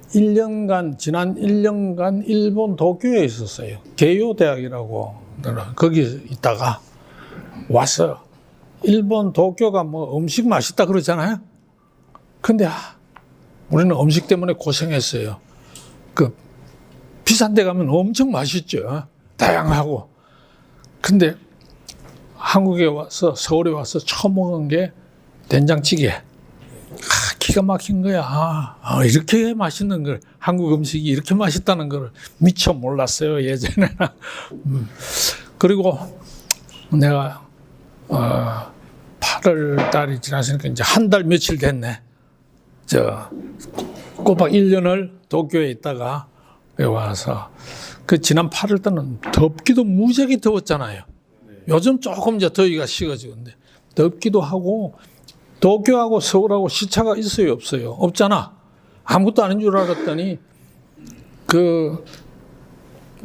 지난 1년간 일본 도쿄에 있었어요. 게이오 대학이라고. 거기 있다가 와서 일본 도쿄가 뭐 음식 맛있다 그러잖아요. 근데 우리는 음식 때문에 고생했어요. 비싼 데 가면 엄청 맛있죠. 다양하고. 근데 한국에 와서, 서울에 와서 처음 먹은 게 된장찌개. 기가 막힌 거야. 이렇게 맛있는 걸, 한국 음식이 이렇게 맛있다는 걸 미처 몰랐어요, 예전에는. 그리고 내가, 8월 달이 지났으니까 이제 한 달 며칠 됐네. 꼬박 1년을 도쿄에 있다가 여기 와서, 지난 8월 달은 덥기도 무지하게 더웠잖아요. 요즘 조금 이제 더위가 식어지는데, 덥기도 하고, 도쿄하고 서울하고 시차가 있어요, 없어요? 없잖아. 아무것도 아닌 줄 알았더니,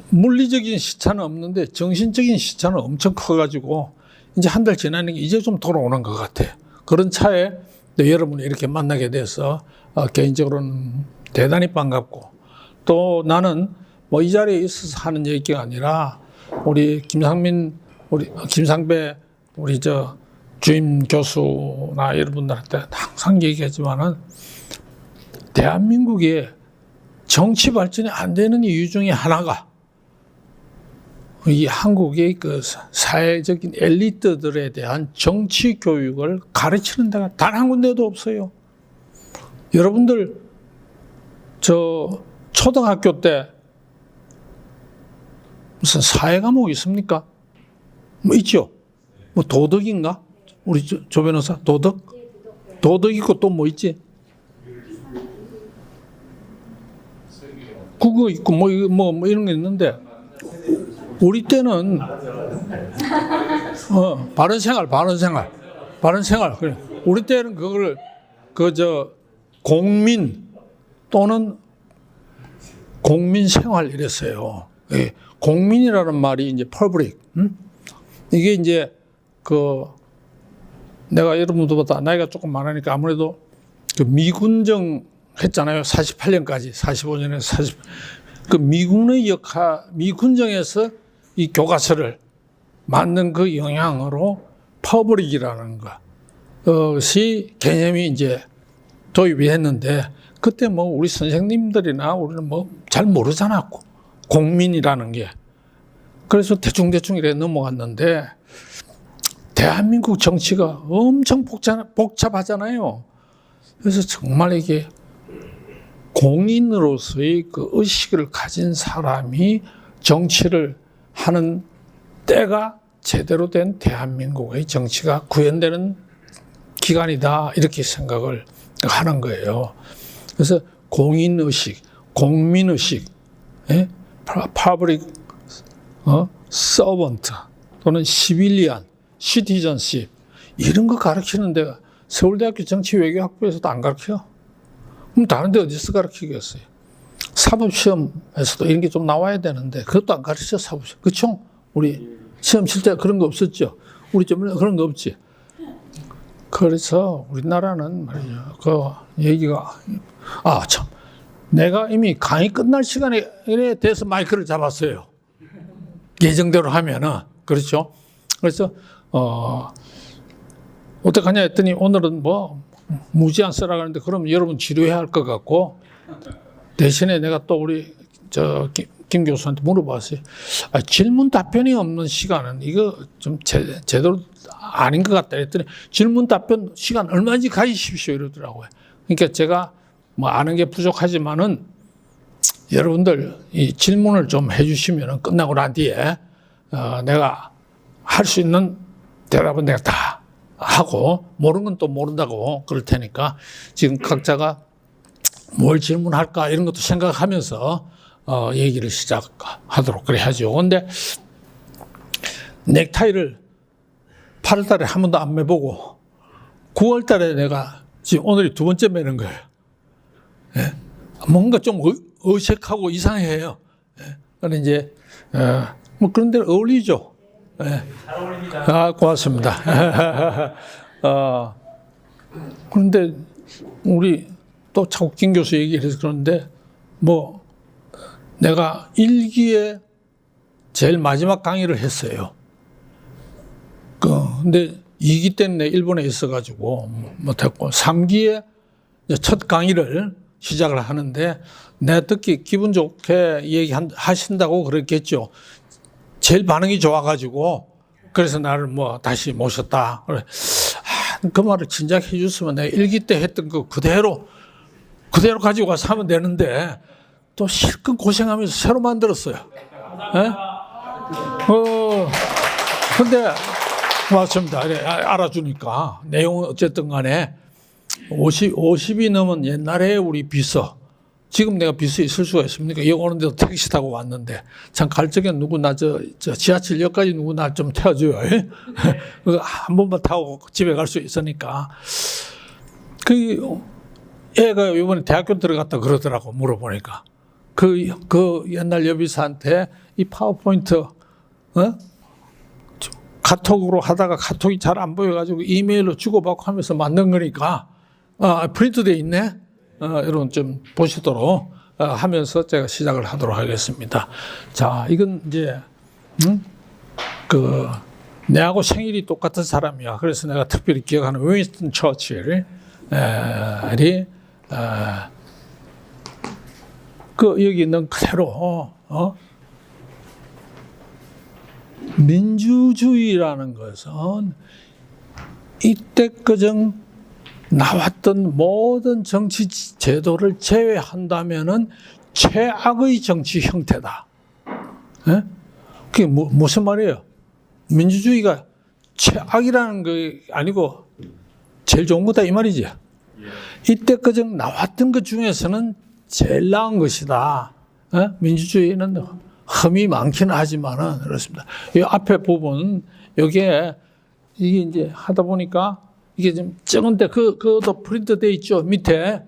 물리적인 시차는 없는데, 정신적인 시차는 엄청 커가지고, 이제 한 달 지나니까 이제 좀 돌아오는 것 같아요. 그런 차에 여러분을 이렇게 만나게 돼서, 개인적으로는 대단히 반갑고, 또 나는 뭐 이 자리에 있어서 하는 얘기가 아니라, 우리 김상배, 주임 교수나 여러분들한테 항상 얘기하지만은, 대한민국의 정치 발전이 안 되는 이유 중에 하나가, 이 한국의 사회적인 엘리트들에 대한 정치 교육을 가르치는 데가 단 한 군데도 없어요. 여러분들, 초등학교 때 무슨 사회 과목 있습니까? 뭐 있죠? 뭐 도덕인가? 우리 조 변호사, 도덕? 도덕 있고 또 뭐 있지? 국어 있고 뭐 이런 게 있는데, 우리 때는 바른 생활. 그래. 우리 때는 그걸 공민 또는 공민 생활 이랬어요. 예. 공민이라는 말이 이제 퍼블릭. 이게 이제 내가 여러분들보다 나이가 조금 많으니까 아무래도 미군정 했잖아요. 48년까지, 45년에서 40. 미군의 미군정에서 이 교과서를 만든 그 영향으로 퍼블릭이라는 것이 개념이 이제 도입이 했는데, 그때 뭐 우리 선생님들이나 우리는 뭐 잘 모르잖아. 공민이라는 게. 그래서 대충 이래 넘어갔는데, 대한민국 정치가 엄청 복잡하잖아요. 그래서 정말 이게 공인으로서의 의식을 가진 사람이 정치를 하는 때가 제대로 된 대한민국의 정치가 구현되는 기간이다, 이렇게 생각을 하는 거예요. 그래서 공인의식, 공민의식, public servant 또는 civilian, citizenship, 이런 거 가르치는 데가 서울대학교 정치외교학부에서도 안 가르쳐. 그럼 다른 데 어디서 가르치겠어요? 사법시험에서도 이런 게 좀 나와야 되는데, 그것도 안 가르쳐, 사법시험. 그쵸? 우리 시험 칠 때 그런 거 없었죠? 우리 좀 그런 거 없지? 그래서 우리나라는 말이죠. 얘기가, 참. 내가 이미 강의 끝날 시간에 대해서 마이크를 잡았어요. 예정대로 하면은. 그렇죠? 그래서, 어떡하냐 했더니 오늘은 무제한 쓰라 그러는데, 그럼 여러분 지루해야 할 것 같고, 대신에 내가 또 우리 김 교수한테 물어봤어요. 질문 답변이 없는 시간은 이거 좀 제대로 아닌 것 같다 했더니, 질문 답변 시간 얼마든지 가지십시오 이러더라고요. 그러니까 제가 뭐 아는 게 부족하지만은 여러분들 이 질문을 좀 해주시면 끝나고 난 뒤에 내가 할 수 있는 대답은 내가 다 하고, 모르는 건 또 모른다고 그럴 테니까 지금 각자가 뭘 질문할까 이런 것도 생각하면서 얘기를 시작하도록 그래 하죠. 근데 넥타이를 8월 달에 한 번도 안 매보고 9월 달에 내가 지금 오늘이 두 번째 매는 거예요. 예? 뭔가 좀 어색하고 이상해요. 예? 그런데 이제 뭐 그런 데는 어울리죠. 예. 잘 어울립니다. 고맙습니다. 그런데 우리 또 자꾸 김 교수 얘기를 해서 그러는데, 뭐 내가 1기에 제일 마지막 강의를 했어요. 근데 2기 때는 내 일본에 있어가지고 못했고 3기에 첫 강의를 시작을 하는데 내가 듣기 기분 좋게 얘기하신다고 그랬겠죠. 제일 반응이 좋아가지고 그래서 나를 뭐 다시 모셨다. 그래. 그 말을 진작 해줬으면 내가 1기 때 했던 거 그대로 가지고 가서 하면 되는데 또 실컷 고생하면서 새로 만들었어요. 예? 근데 맞습니다. 알아주니까 내용은 어쨌든 간에 50이 넘은 옛날에 우리 비서, 지금 내가 비서에 있을 수가 있습니까? 여기 오는데도 택시 타고 왔는데 참 갈 적에 누구 나 저 지하철역까지 누구 나 좀 태워줘요. 한 번만 타고 집에 갈 수 있으니까. 그 애가 이번에 대학교 들어갔다 그러더라고. 물어보니까 그 옛날 여비사한테 이 파워포인트 카톡으로 하다가 카톡이 잘 안 보여가지고 이메일로 주고받고 하면서 만든 거니까 프린트돼 있네. 여러분 좀 보시도록 하면서 제가 시작을 하도록 하겠습니다. 자, 이건 이제 내하고 생일이 똑같은 사람이야. 그래서 내가 특별히 기억하는 윈스턴 처칠이 여기 있는 그대로 민주주의라는 것은 이때까지 나왔던 모든 정치 제도를 제외한다면은 최악의 정치 형태다. 예? 그게 무슨 말이에요? 민주주의가 최악이라는 게 아니고 제일 좋은 거다 이 말이지. 이때까지 나왔던 것 중에서는 제일 나은 것이다. 예? 민주주의는 흠이 많기는 하지만은 그렇습니다. 이 앞에 부분 이게 이제 하다 보니까 이게 좀 적은데 그것도 프린트 돼 있죠. 밑에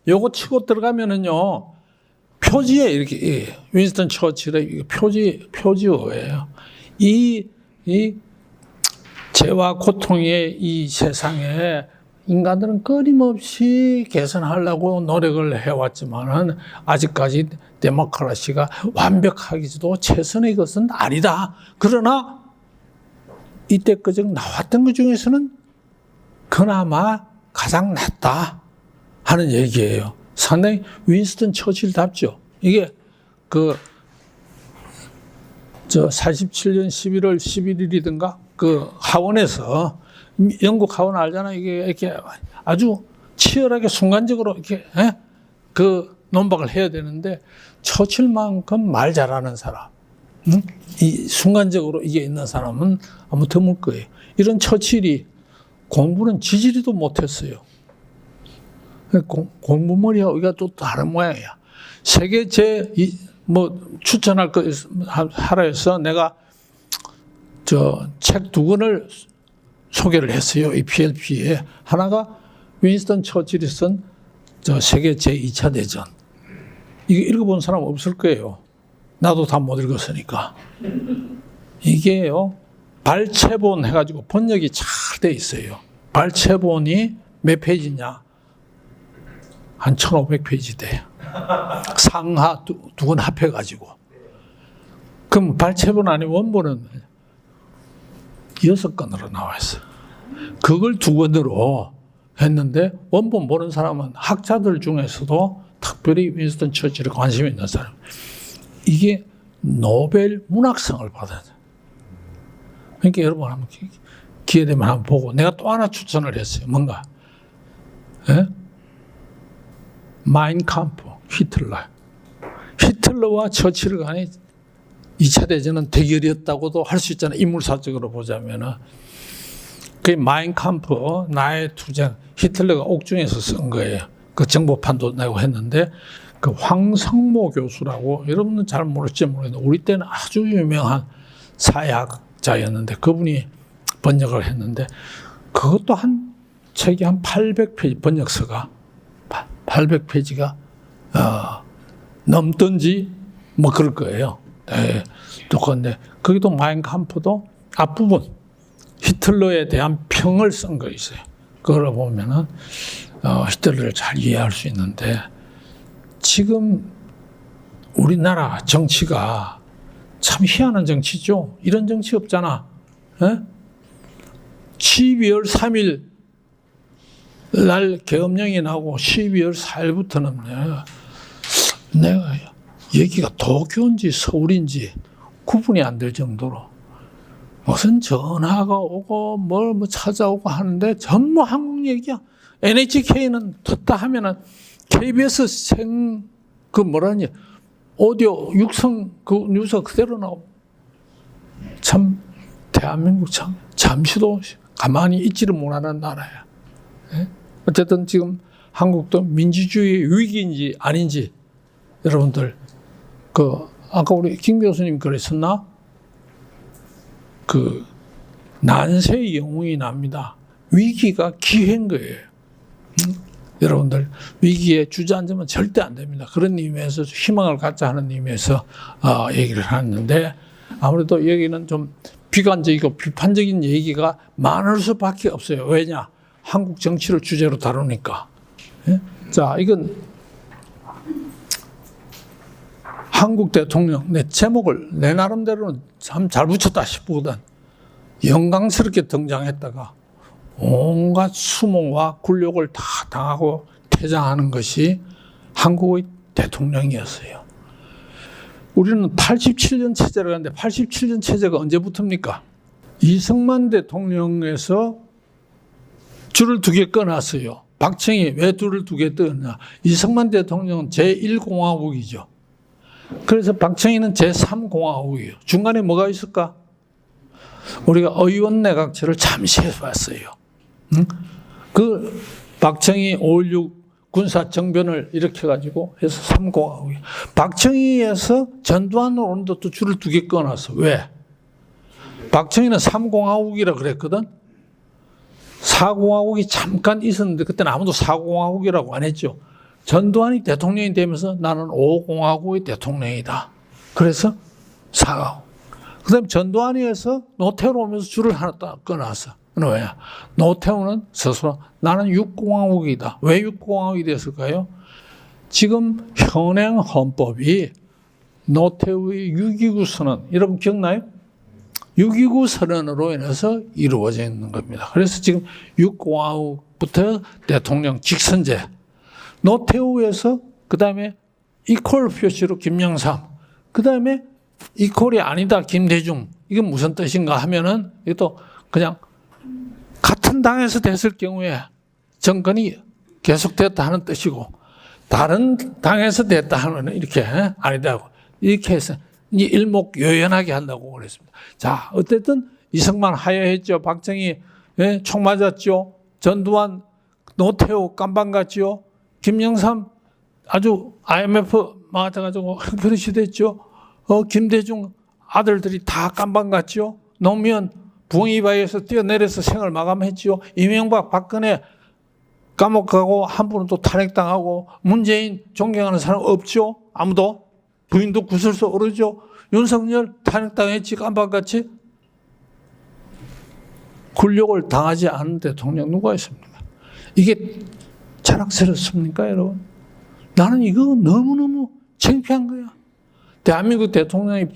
요거 치고 들어가면은요 표지에 이렇게 윈스턴 처칠의 표지어예요. 이 죄와 고통의 이 세상에 인간들은 끊임없이 개선하려고 노력을 해왔지만은 아직까지 데모크라시가 완벽하기도 최선의 것은 아니다. 그러나 이때까지 나왔던 것 중에서는 그나마 가장 낫다 하는 얘기예요. 상당히 윈스턴 처칠답죠. 이게 47년 11월 11일이든가 하원에서 영국 하원 알잖아. 이게 이렇게 아주 치열하게 순간적으로 이렇게 논박을 해야 되는데 처칠만큼 말 잘하는 사람, 이 순간적으로 이게 있는 사람은 아무 드물 거예요. 이런 처칠이 공부는 지지리도 못했어요. 공부머리하고 이가 또 다른 모양이야. 세계 추천할 거 하라 해서 내가 책 2권을 소개를 했어요. 이 PLP에. 하나가 윈스턴 처칠이 쓴 세계 제2차 대전. 이거 읽어본 사람 없을 거예요. 나도 다 못 읽었으니까. 이게요, 발췌본 해가지고 번역이 잘 돼 있어요. 발췌본이 몇 페이지냐? 한 1500페이지 돼요. 상하 두 권 합해가지고. 그럼 발췌본 아니면 원본은 6권으로 나와 있어요. 그걸 2권으로 했는데 원본 보는 사람은 학자들 중에서도 특별히 윈스턴 처칠에 관심이 있는 사람. 이게 노벨 문학상을 받아요. 그러니까 여러분 한번 기회 되면 한번 보고 내가 또 하나 추천을 했어요. 뭔가 마인캄프 히틀러와 처칠 간의 2차 대전은 대결이었다고도 할 수 있잖아요. 인물사적으로 보자면은. 그 마인캄프 나의 투쟁 히틀러가 옥중에서 쓴 거예요. 그 정보판도 내고 했는데 그 황성모 교수라고 여러분은 잘 모를지 모르겠는데 우리 때는 아주 유명한 사회학자였는데 그분이 번역을 했는데 그것도 책이 한 800페이지 번역서가 800페이지가 넘든지 뭐 그럴 거예요. 네. 또 그런데 거기도 마인캄프도 앞부분 히틀러에 대한 평을 쓴 거 있어요. 그걸 보면은 히틀러를 잘 이해할 수 있는데 지금 우리나라 정치가 참 희한한 정치죠. 이런 정치 없잖아. 에? 12월 3일 날 계엄령이 나고 12월 4일부터는 내가 여기가 도쿄인지 서울인지 구분이 안 될 정도로 무슨 전화가 오고 뭘 뭐 찾아오고 하는데 전부 한국 얘기야. NHK는 듣다 하면은 KBS 그 뭐라니 오디오 육성 그 뉴스가 그대로 나오고 참 대한민국 참 잠시도 가만히 있지를 못하는 나라야. 예? 어쨌든 지금 한국도 민주주의 위기인지 아닌지 여러분들 아까 우리 김 교수님 그랬었나? 난세의 영웅이 납니다. 위기가 기회인 거예요. 여러분들 위기에 주저앉으면 절대 안 됩니다. 그런 의미에서 희망을 갖자 하는 의미에서 얘기를 하는데 아무래도 여기는 좀 비관적이고 비판적인 얘기가 많을 수밖에 없어요. 왜냐? 한국 정치를 주제로 다루니까. 예? 자, 이건 한국 대통령 내 제목을 내 나름대로는 참 잘 붙였다 싶거든. 영광스럽게 등장했다가 온갖 수모와 굴욕을 다 당하고 퇴장하는 것이 한국의 대통령이었어요. 우리는 87년 체제를 가는데 87년 체제가 언제부터입니까? 이승만 대통령에서 줄을 두 개 꺼놨어요. 박정희 왜 줄을 두 개 떴냐? 이승만 대통령은 제1공화국이죠. 그래서 박정희는 제3공화국이에요. 중간에 뭐가 있을까? 우리가 의원내각제를 잠시 해봤어요. 응? 그 박정희 5.16 군사정변을 일으켜가지고 해서 3공화국이에요. 박정희에서 전두환으로 오는 것도 줄을 두 개 꺼놨어. 왜? 박정희는 3공화국이라 그랬거든. 4공화국이 잠깐 있었는데 그때는 아무도 4공화국이라고 안 했죠. 전두환이 대통령이 되면서 나는 5공화국의 대통령이다. 그래서 4공화국. 그 다음에 전두환이 해서 노태우로 오면서 줄을 하나 딱 꺼놨어. 왜냐? 노태우는 스스로 나는 6공화국이다. 왜 6공화국이 됐을까요? 지금 현행 헌법이 노태우의 6.29 선언, 여러분 기억나요? 6.29 선언으로 인해서 이루어져 있는 겁니다. 그래서 지금 6공화국부터 대통령 직선제, 노태우에서 그 다음에 이퀄 표시로 김영삼, 그 다음에 이퀄이 아니다 김대중, 이건 무슨 뜻인가 하면은 이것도 그냥 같은 당에서 됐을 경우에 정권이 계속됐다 하는 뜻이고 다른 당에서 됐다 하면 이렇게 아니다 이렇게 해서 일목요연하게 한다고 그랬습니다. 자, 어쨌든 이승만 하야했죠. 박정희 총 맞았죠. 전두환, 노태우 깜방갔죠. 김영삼 아주 IMF 맞아가지고 형편없이 됐죠. 김대중 아들들이 다 깜방갔죠. 노무현 부엉이바위에서 뛰어내려서 생을 마감했죠. 이명박 박근혜 감옥 가고 한 분은 또 탄핵당하고 문재인 존경하는 사람 없죠. 아무도. 부인도 구설수 오르죠. 윤석열 탄핵당했지 깜빡같이. 굴욕을 당하지 않은 대통령 누가 있습니까? 이게 자랑스럽습니까 여러분? 나는 이거 너무너무 창피한 거야. 대한민국 대통령의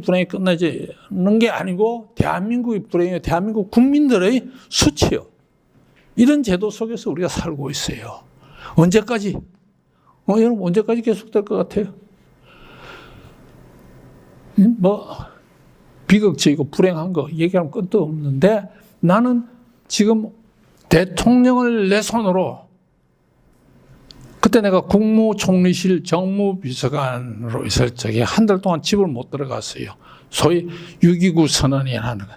불행이 끝나지 않는 게 아니고 대한민국의 불행이 대한민국 국민들의 수치요. 이런 제도 속에서 우리가 살고 있어요. 언제까지? 여러분 언제까지 계속될 것 같아요? 비극적이고 불행한 거 얘기하면 끝도 없는데 나는 지금 대통령을 내 손으로 그때 내가 국무총리실 정무비서관으로 있을 적에 한 달 동안 집을 못 들어갔어요. 소위 6.29 선언이라는 거.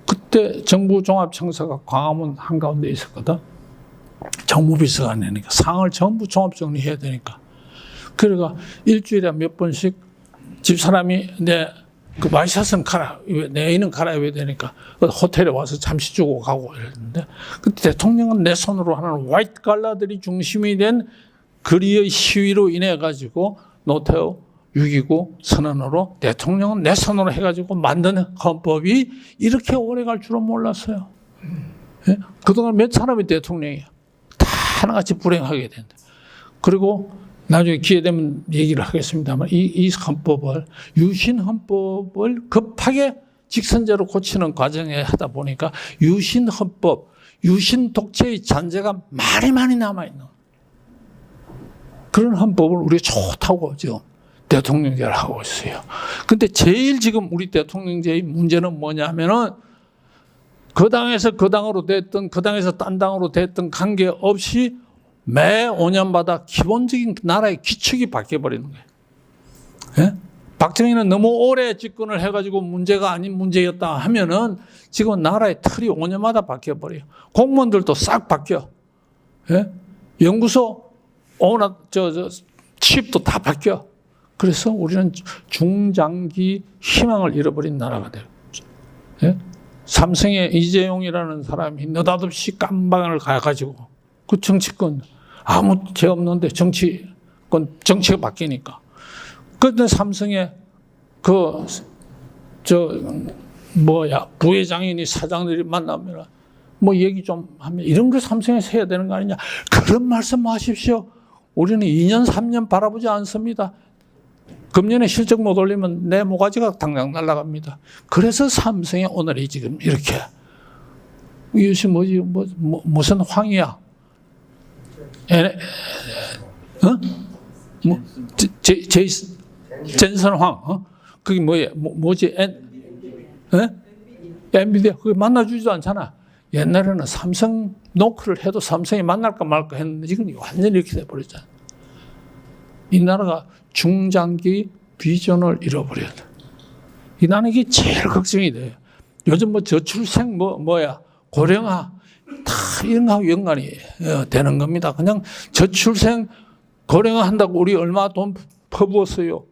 그때 정부종합청사가 광화문 한가운데 있었거든. 정무비서관이니까 상을 전부 종합정리해야 되니까. 그러니까 일주일에 몇 번씩 집사람이 내 그 와이셔츠는 내 애는 갈아입어야 되니까 호텔에 와서 잠시 주고 가고 이랬는데 그때 대통령은 내 손으로 하는 화이트 갈라들이 중심이 된 거리의 시위로 인해 가지고 노태우 6.29 선언으로 대통령은 내 손으로 해가지고 만든 헌법이 이렇게 오래 갈 줄은 몰랐어요. 예? 그동안 몇 사람이 대통령이야. 다 하나같이 불행하게 된다. 그리고 나중에 기회 되면 얘기를 하겠습니다만 이 헌법을 유신 헌법을 급하게 직선제로 고치는 과정에 하다 보니까 유신 헌법, 유신 독재의 잔재가 많이 남아있는 그런 헌법을 우리가 좋다고 지금 대통령제를 하고 있어요. 근데 제일 지금 우리 대통령제의 문제는 뭐냐면은 그 당에서 그 당으로 됐든 그 당에서 딴 당으로 됐든 관계없이 매 5년마다 기본적인 나라의 기축이 바뀌어버리는 거예요. 예? 박정희는 너무 오래 집권을 해가지고 문제가 아닌 문제였다 하면은 지금 나라의 틀이 5년마다 바뀌어버려요. 공무원들도 싹 바뀌어. 예? 연구소, 칩도 다 바뀌어. 그래서 우리는 중장기 희망을 잃어버린 나라가 돼요. 예? 삼성의 이재용이라는 사람이 느닷없이 깜방을 가가지고 그 정치권 아무 죄 없는데 정치가 바뀌니까. 그런데 삼성의 부회장이니 사장들이 만나면 뭐 얘기 좀 하면 이런 걸 삼성에서 해야 되는 거 아니냐. 그런 말씀 하십시오. 우리는 2년, 3년 바라보지 않습니다. 금년에 실적 못 올리면 내 모가지가 당장 날아갑니다. 그래서 삼성의 오늘이 지금 이렇게. 이것이 뭐지? 무슨 황이야? 젠슨 황. 그게 뭐예요? 뭐지? 엔비디아. 그게 만나주지도 않잖아. 옛날에는 삼성 노크를 해도 삼성이 만날까 말까 했는데 지금 완전히 이렇게 돼버렸잖아. 이 나라가 중장기 비전을 잃어버렸다. 이 나는 이게 제일 걱정이 돼요. 요즘 저출생 고령화 다 이런 거하고 연관이 되는 겁니다. 그냥 저출생 고령화 한다고 우리 얼마 돈 퍼부었어요.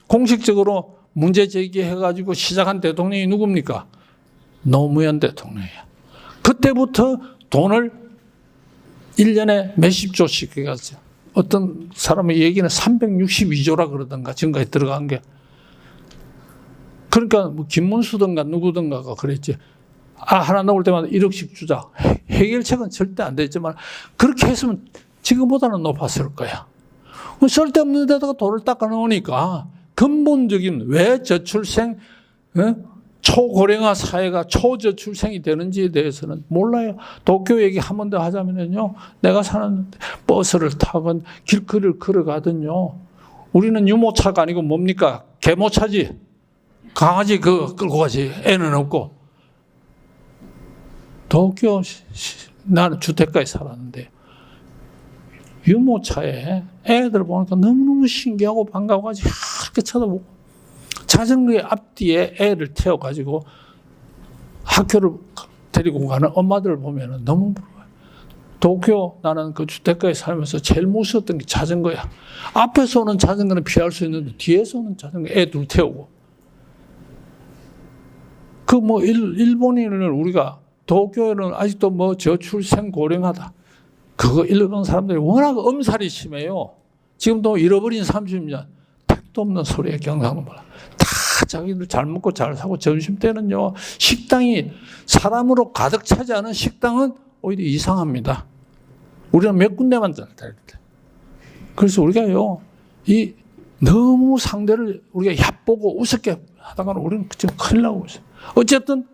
공식적으로 문제 제기해가지고 시작한 대통령이 누굽니까? 노무현 대통령이야. 그때부터 돈을 1년에 몇십 조씩 해가지고 어떤 사람의 얘기는 362조라 그러던가 지금까지 들어간 게. 그러니까 뭐 김문수든가 누구든가가 그랬지. 하나 넣을 때마다 1억씩 주자. 해결책은 절대 안 되지만 그렇게 했으면 지금보다는 높았을 거야. 쓸데없는 데다가 돈을 닦아 놓으니까 근본적인 왜 저출생, 초고령화 사회가 초저출생이 되는지에 대해서는 몰라요. 도쿄 얘기 한 번 더 하자면요. 내가 사는 버스를 타건 길거리를 걸어가든요. 우리는 유모차가 아니고 뭡니까? 개모차지. 강아지 끌고 가지. 애는 없고. 도쿄, 나는 주택가에 살았는데 유모차에 애들 보니까 너무너무 신기하고 반가워가지고 이렇게 쳐다보고 자전거의 앞뒤에 애를 태워가지고 학교를 데리고 가는 엄마들을 보면 너무 부러워요. 도쿄 나는 그 주택가에 살면서 제일 무서웠던 게 자전거야. 앞에서 오는 자전거는 피할 수 있는데 뒤에서 오는 자전거 애 둘 태우고. 일본인을 우리가 도쿄에는 아직도 저출생 고령하다. 그거 일본 사람들이 워낙 엄살이 심해요. 지금도 잃어버린 30년. 택도 없는 소리에 경상도 다 자기들 잘 먹고 잘 사고 점심때는요. 식당이 사람으로 가득 차지 않은 식당은 오히려 이상합니다. 우리는 몇 군데만 잘 돼. 그래서 우리가요. 너무 상대를 우리가 얕보고 우습게 하다가는 우리는 지금 큰일 나고 있어요. 어쨌든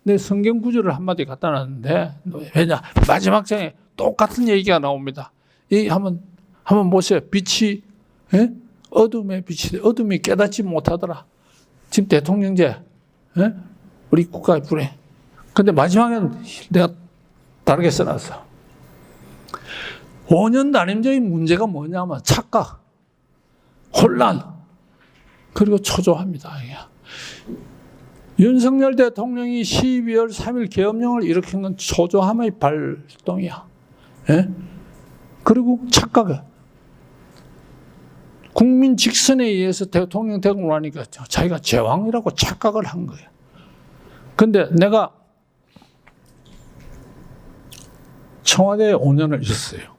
내 성경 구절을 한마디 갖다 놨는데 왜냐 마지막 장에 똑같은 얘기가 나옵니다. 한번 보세요. 빛이 어둠의 빛이 어둠이 깨닫지 못하더라. 지금 대통령제 우리 국가의 불행. 근데 마지막에는 내가 다르게 써놨어. 5년 단임제의 문제가 뭐냐면 착각, 혼란, 그리고 초조합니다. 윤석열 대통령이 12월 3일 계엄령을 일으킨 건 초조함의 발동이야. 그리고 착각이야. 국민 직선에 의해서 대통령 되고 나니까 자기가 제왕이라고 착각을 한 거야. 근데 내가 청와대에 5년을 있었어요.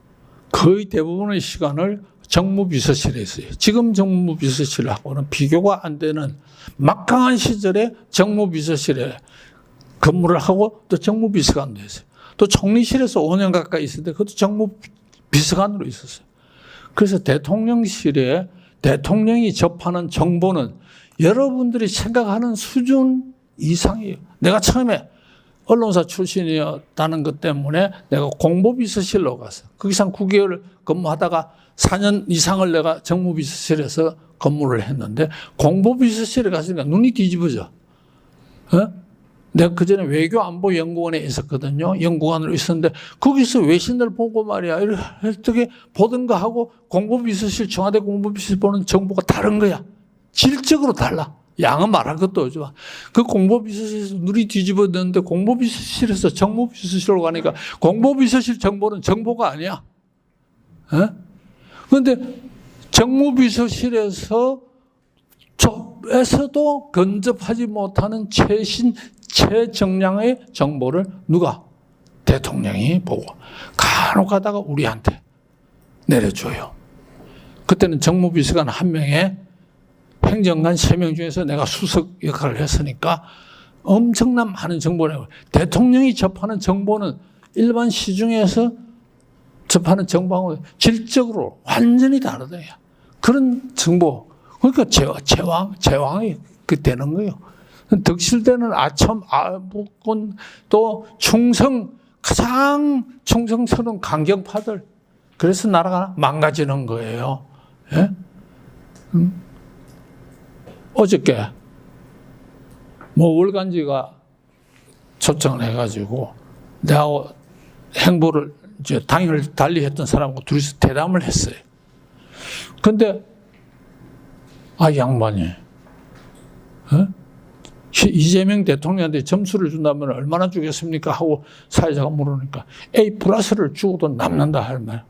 거의 대부분의 시간을 정무비서실에 있어요. 지금 정무비서실하고는 비교가 안 되는 막강한 시절에 정무비서실에 근무를 하고 또 정무비서관도 했어요. 또 총리실에서 5년 가까이 있었는데 그것도 정무비서관으로 있었어요. 그래서 대통령실에 대통령이 접하는 정보는 여러분들이 생각하는 수준 이상이에요. 내가 처음에 언론사 출신이었다는 것 때문에 내가 공보비서실로 갔어. 거기서 한 9개월 근무하다가 4년 이상을 내가 정무비서실에서 근무를 했는데 공보비서실에 갔으니까 눈이 뒤집어져. 내가 그전에 외교안보연구원에 있었거든요. 연구관으로 있었는데 거기서 외신을 보고 말이야. 이렇게 보던가 하고 공보비서실, 청와대 공보비서실 보는 정보가 다른 거야. 질적으로 달라. 양은 말할 것도 없지만. 그 공보비서실에서 눈이 뒤집어졌는데 공보비서실에서 정무비서실로 가니까 공보비서실 정보는 정보가 아니야. 그런데 정무비서실에서도 근접하지 못하는 최정량의 정보를 누가? 대통령이 보고 간혹 가다가 우리한테 내려줘요. 그때는 정무비서관 1명에 행정관 3명 중에서 내가 수석 역할을 했으니까 엄청난 많은 정보를 내고, 대통령이 접하는 정보는 일반 시중에서 접하는 정보하고 질적으로 완전히 다르다. 그런 정보. 그러니까 제왕이 그 되는 거예요. 덕실대는 아첨, 아부꾼, 또 충성, 가장 충성스러운 강경파들. 그래서 나라가 망가지는 거예요. 예? 어저께 월간지가 초청을 해가지고 내하고 행보를 이제 당일을 달리했던 사람하고 둘이서 대담을 했어요. 근데 양반이 이재명 대통령한테 점수를 준다면 얼마나 주겠습니까? 하고 사회자가 물으니까 A+를 주고도 남는다 할 말.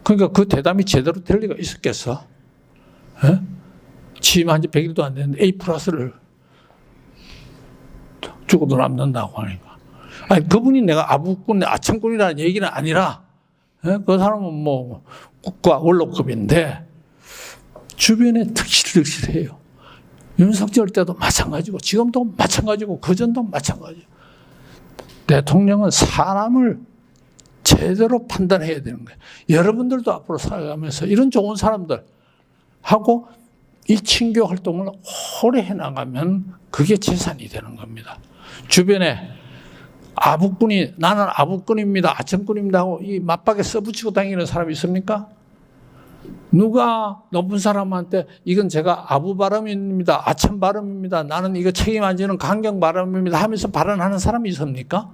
그러니까 그 대담이 제대로 될 리가 있었겠어? 취임한 지 100일도 안 됐는데 A+를 주고도 남는다고 하니까. 아니, 그분이 내가 아부꾼, 아청꾼이라는 얘기는 아니라, 그 사람은 국가 원로급인데, 주변에 득실득실해요. 윤석열 때도 마찬가지고, 지금도 마찬가지고, 그전도 마찬가지고. 대통령은 사람을 제대로 판단해야 되는 거예요. 여러분들도 앞으로 살아가면서 이런 좋은 사람들 하고 이 친교 활동을 오래 해나가면 그게 재산이 되는 겁니다. 주변에 아부꾼이 나는 아부꾼입니다, 아청꾼입니다 하고 이 맞박에 써붙이고 다니는 사람이 있습니까? 누가 높은 사람한테 이건 제가 아부 발음입니다, 아청 발음입니다, 나는 이거 책임 안 지는 강경 발음입니다 하면서 발언하는 사람이 있습니까?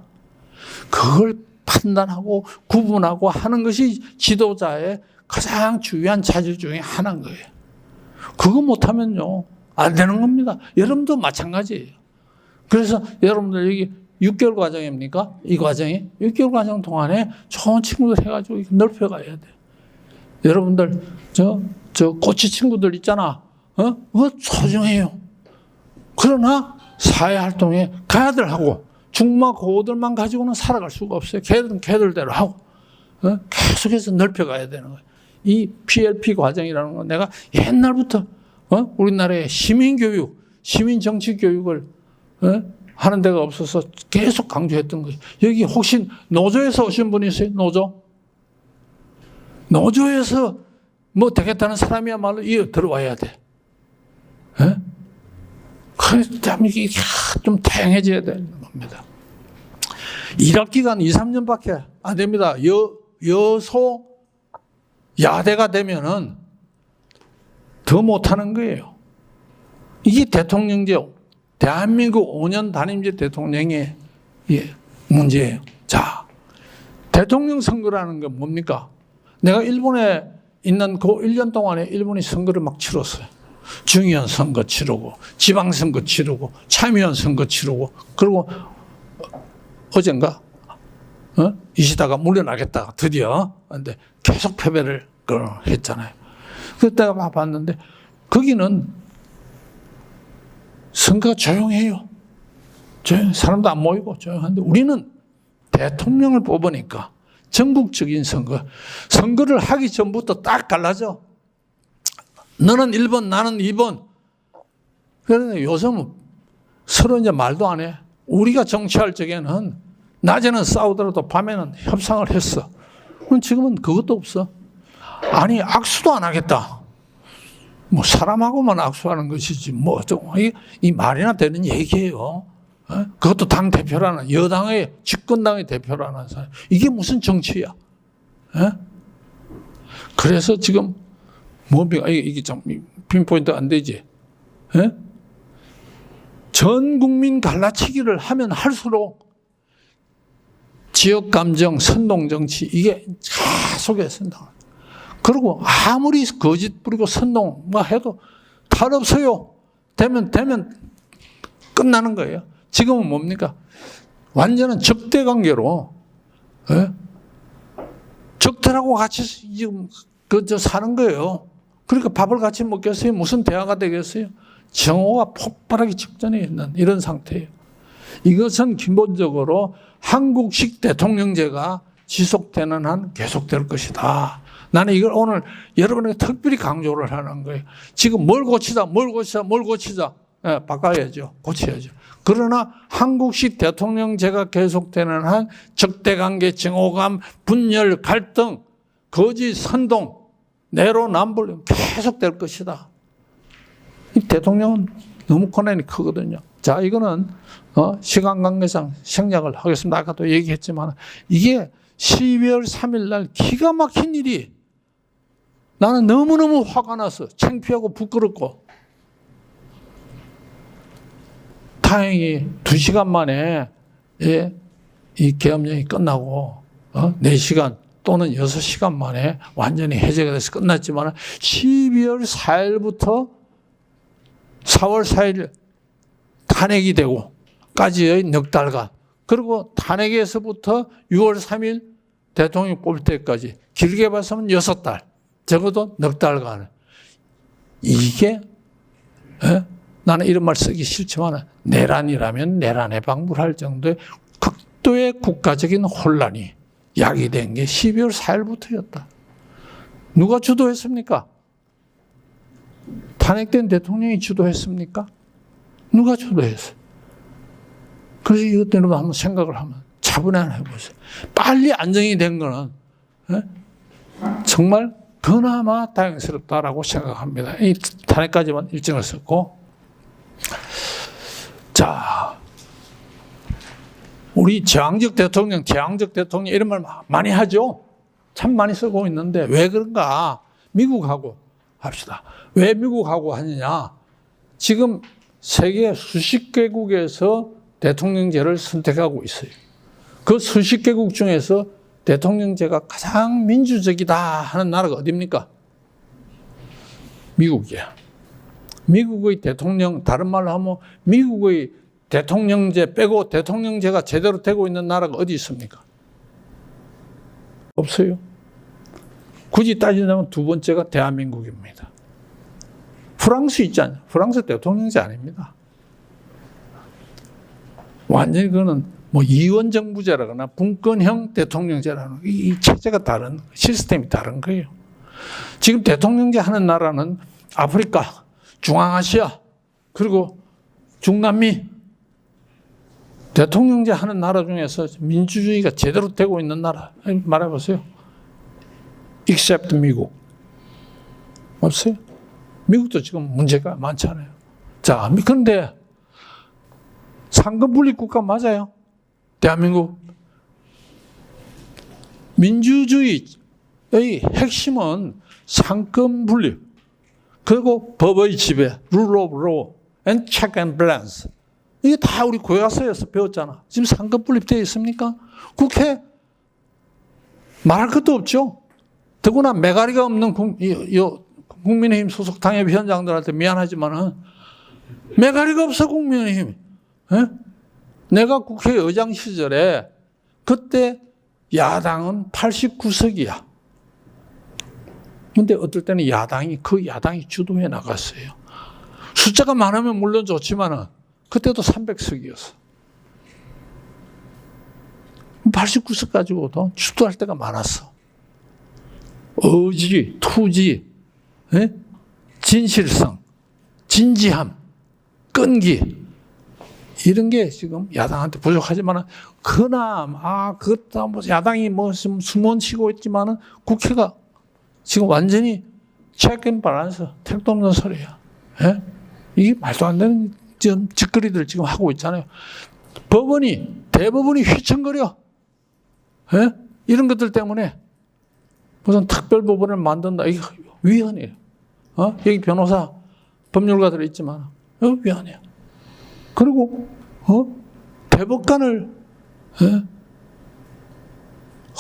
그걸 판단하고 구분하고 하는 것이 지도자의 가장 중요한 자질 중에 하나인 거예요. 그거 못하면요 안 되는 겁니다. 여러분도 마찬가지예요. 그래서 여러분들 여기 6개월 과정입니까? 이 과정이 6개월 과정 동안에 좋은 친구들 해가지고 넓혀가야 돼. 여러분들 저 꼬치 친구들 있잖아. 그거 소중해요. 그러나 사회활동에 가야들 하고 중마 고들만 가지고는 살아갈 수가 없어요. 걔들은 걔들대로 하고 계속해서 넓혀가야 되는 거예요. 이 PLP 과정이라는 건 내가 옛날부터 우리나라의 시민교육, 시민정치교육을 하는 데가 없어서 계속 강조했던 거예요. 여기 혹시 노조에서 오신 분이 있어요? 노조에서 되겠다는 사람이야말로 들어와야 돼. 그래서 이게 좀 다양해져야 되는 겁니다. 일학 기간 2, 3년밖에 안 됩니다. 여소 야대가 되면은 더 못하는 거예요. 이게 대통령제, 대한민국 5년 단임제 대통령의 문제예요. 자, 대통령 선거라는 건 뭡니까? 내가 일본에 있는 그 1년 동안에 일본이 선거를 막 치렀어요. 중의원 선거 치르고, 지방선거 치르고, 참의원 선거 치르고, 그리고 어젠가 이시다가 물러나겠다 드디어. 근데 계속 패배를 했잖아요. 그때가 봤는데 거기는 선거가 조용해요. 사람도 안 모이고 조용한데 우리는 대통령을 뽑으니까 전국적인 선거를 하기 전부터 딱 갈라져. 너는 1번, 나는 2번. 그런데 요즘은 서로 이제 말도 안 해. 우리가 정치할 적에는 낮에는 싸우더라도 밤에는 협상을 했어. 그럼 지금은 그것도 없어. 아니, 악수도 안 하겠다. 뭐, 사람하고만 악수하는 것이지, 뭐, 이 말이나 되는 얘기예요. 그것도 당 대표라는, 여당의, 집권당의 대표라는 사람. 이게 무슨 정치야? 그래서 지금, 뭡니까? 이게 좀, 핀포인트 안 되지. 전 국민 갈라치기를 하면 할수록 지역 감정, 선동 정치, 이게 계속해서 나와요. 그리고 아무리 거짓 부리고 선동 해도 탈 없어요. 되면 끝나는 거예요. 지금은 뭡니까? 완전한 적대 관계로, 적들하고 같이 지금 사는 거예요. 그러니까 밥을 같이 먹겠어요? 무슨 대화가 되겠어요? 정오가 폭발하기 직전에 있는 이런 상태예요. 이것은 기본적으로 한국식 대통령제가 지속되는 한 계속될 것이다. 나는 이걸 오늘 여러분에게 특별히 강조를 하는 거예요. 지금 뭘 고치자. 바꿔야죠. 고쳐야죠. 그러나 한국식 대통령제가 계속되는 한 적대관계, 증오감, 분열, 갈등, 거짓, 선동, 내로남불 계속될 것이다. 이 대통령은 너무 권한이 크거든요. 자, 이거는 시간 관계상 생략을 하겠습니다. 아까도 얘기했지만 이게 12월 3일 날 기가 막힌 일이 나는 너무너무 화가 나서 창피하고 부끄럽고 다행히 2시간 만에 이 계엄령이 끝나고 4시간 또는 6시간 만에 완전히 해제가 돼서 끝났지만 12월 4일부터 4월 4일 탄핵이 되고까지의 넉 달간, 그리고 탄핵에서부터 6월 3일 대통령 뽑을 때까지 길게 봐서는 6달, 적어도 넉 달간. 이게 나는 이런 말 쓰기 싫지만 내란이라면 내란에 방불할 정도의 극도의 국가적인 혼란이 야기된 게 12월 4일부터였다. 누가 주도했습니까? 탄핵된 대통령이 주도했습니까? 누가 주도했어요? 그래서 이것들은 한번 생각을 하면 차분히 해보세요. 빨리 안정이 된 거는 정말 그나마 다행스럽다라고 생각합니다. 이 탄핵까지만 일정을 썼고, 자, 우리 제왕적 대통령 이런 말 많이 하죠. 참 많이 쓰고 있는데 왜 그런가? 미국하고 합시다. 왜 미국하고 하느냐? 지금 세계 수십 개국에서 대통령제를 선택하고 있어요. 그 수십 개국 중에서 대통령제가 가장 민주적이다 하는 나라가 어디입니까? 미국이야. 미국의 대통령, 다른 말로 하면 미국의 대통령제 빼고 대통령제가 제대로 되고 있는 나라가 어디 있습니까? 없어요. 굳이 따지자면 두 번째가 대한민국입니다. 프랑스 있잖아요. 프랑스 대통령제 아닙니다. 완전히 그거는 뭐 이원정부제라거나 분권형 대통령제라는 이 체제가 다른, 시스템이 다른 거예요. 지금 대통령제 하는 나라는 아프리카, 중앙아시아, 그리고 중남미 대통령제 하는 나라 중에서 민주주의가 제대로 되고 있는 나라 말해보세요. except 미국. 없어요? 미국도 지금 문제가 많잖아요. 자, 그런데 상급 분립 국가 맞아요? 대한민국. 민주주의의 핵심은 상급 분립, 그리고 법의 지배, rule of law, and check and balance. 이게 다 우리 교과서에서 배웠잖아. 지금 상급 분립되어 있습니까? 국회 말할 것도 없죠. 더구나 매가리가 없는 국민의힘 소속 당협위원장들한테 미안하지만은 매가리가 없어, 국민의힘. 내가 국회의장 시절에 그때 야당은 89석이야. 근데 어떨 때는 그 야당이 주도해 나갔어요. 숫자가 많으면 물론 좋지만은 그때도 300석이었어. 89석 가지고도 주도할 때가 많았어. 의지, 투지, 진실성, 진지함, 끈기, 이런 게 지금 야당한테 부족하지만은 그나마 그것도 뭐 야당이 뭐 숨은 쉬고 있지만은 국회가 지금 완전히 체크 앤 밸런스, 택도 없는 소리야. 예? 이게 말도 안 되는 짓거리들 지금 하고 있잖아요. 대법원이 휘청거려. 예? 이런 것들 때문에 무슨 특별법원을 만든다. 이게 위헌이에요. 여기 변호사, 법률가들이 있지만, 위헌이야. 그리고, 대법관을,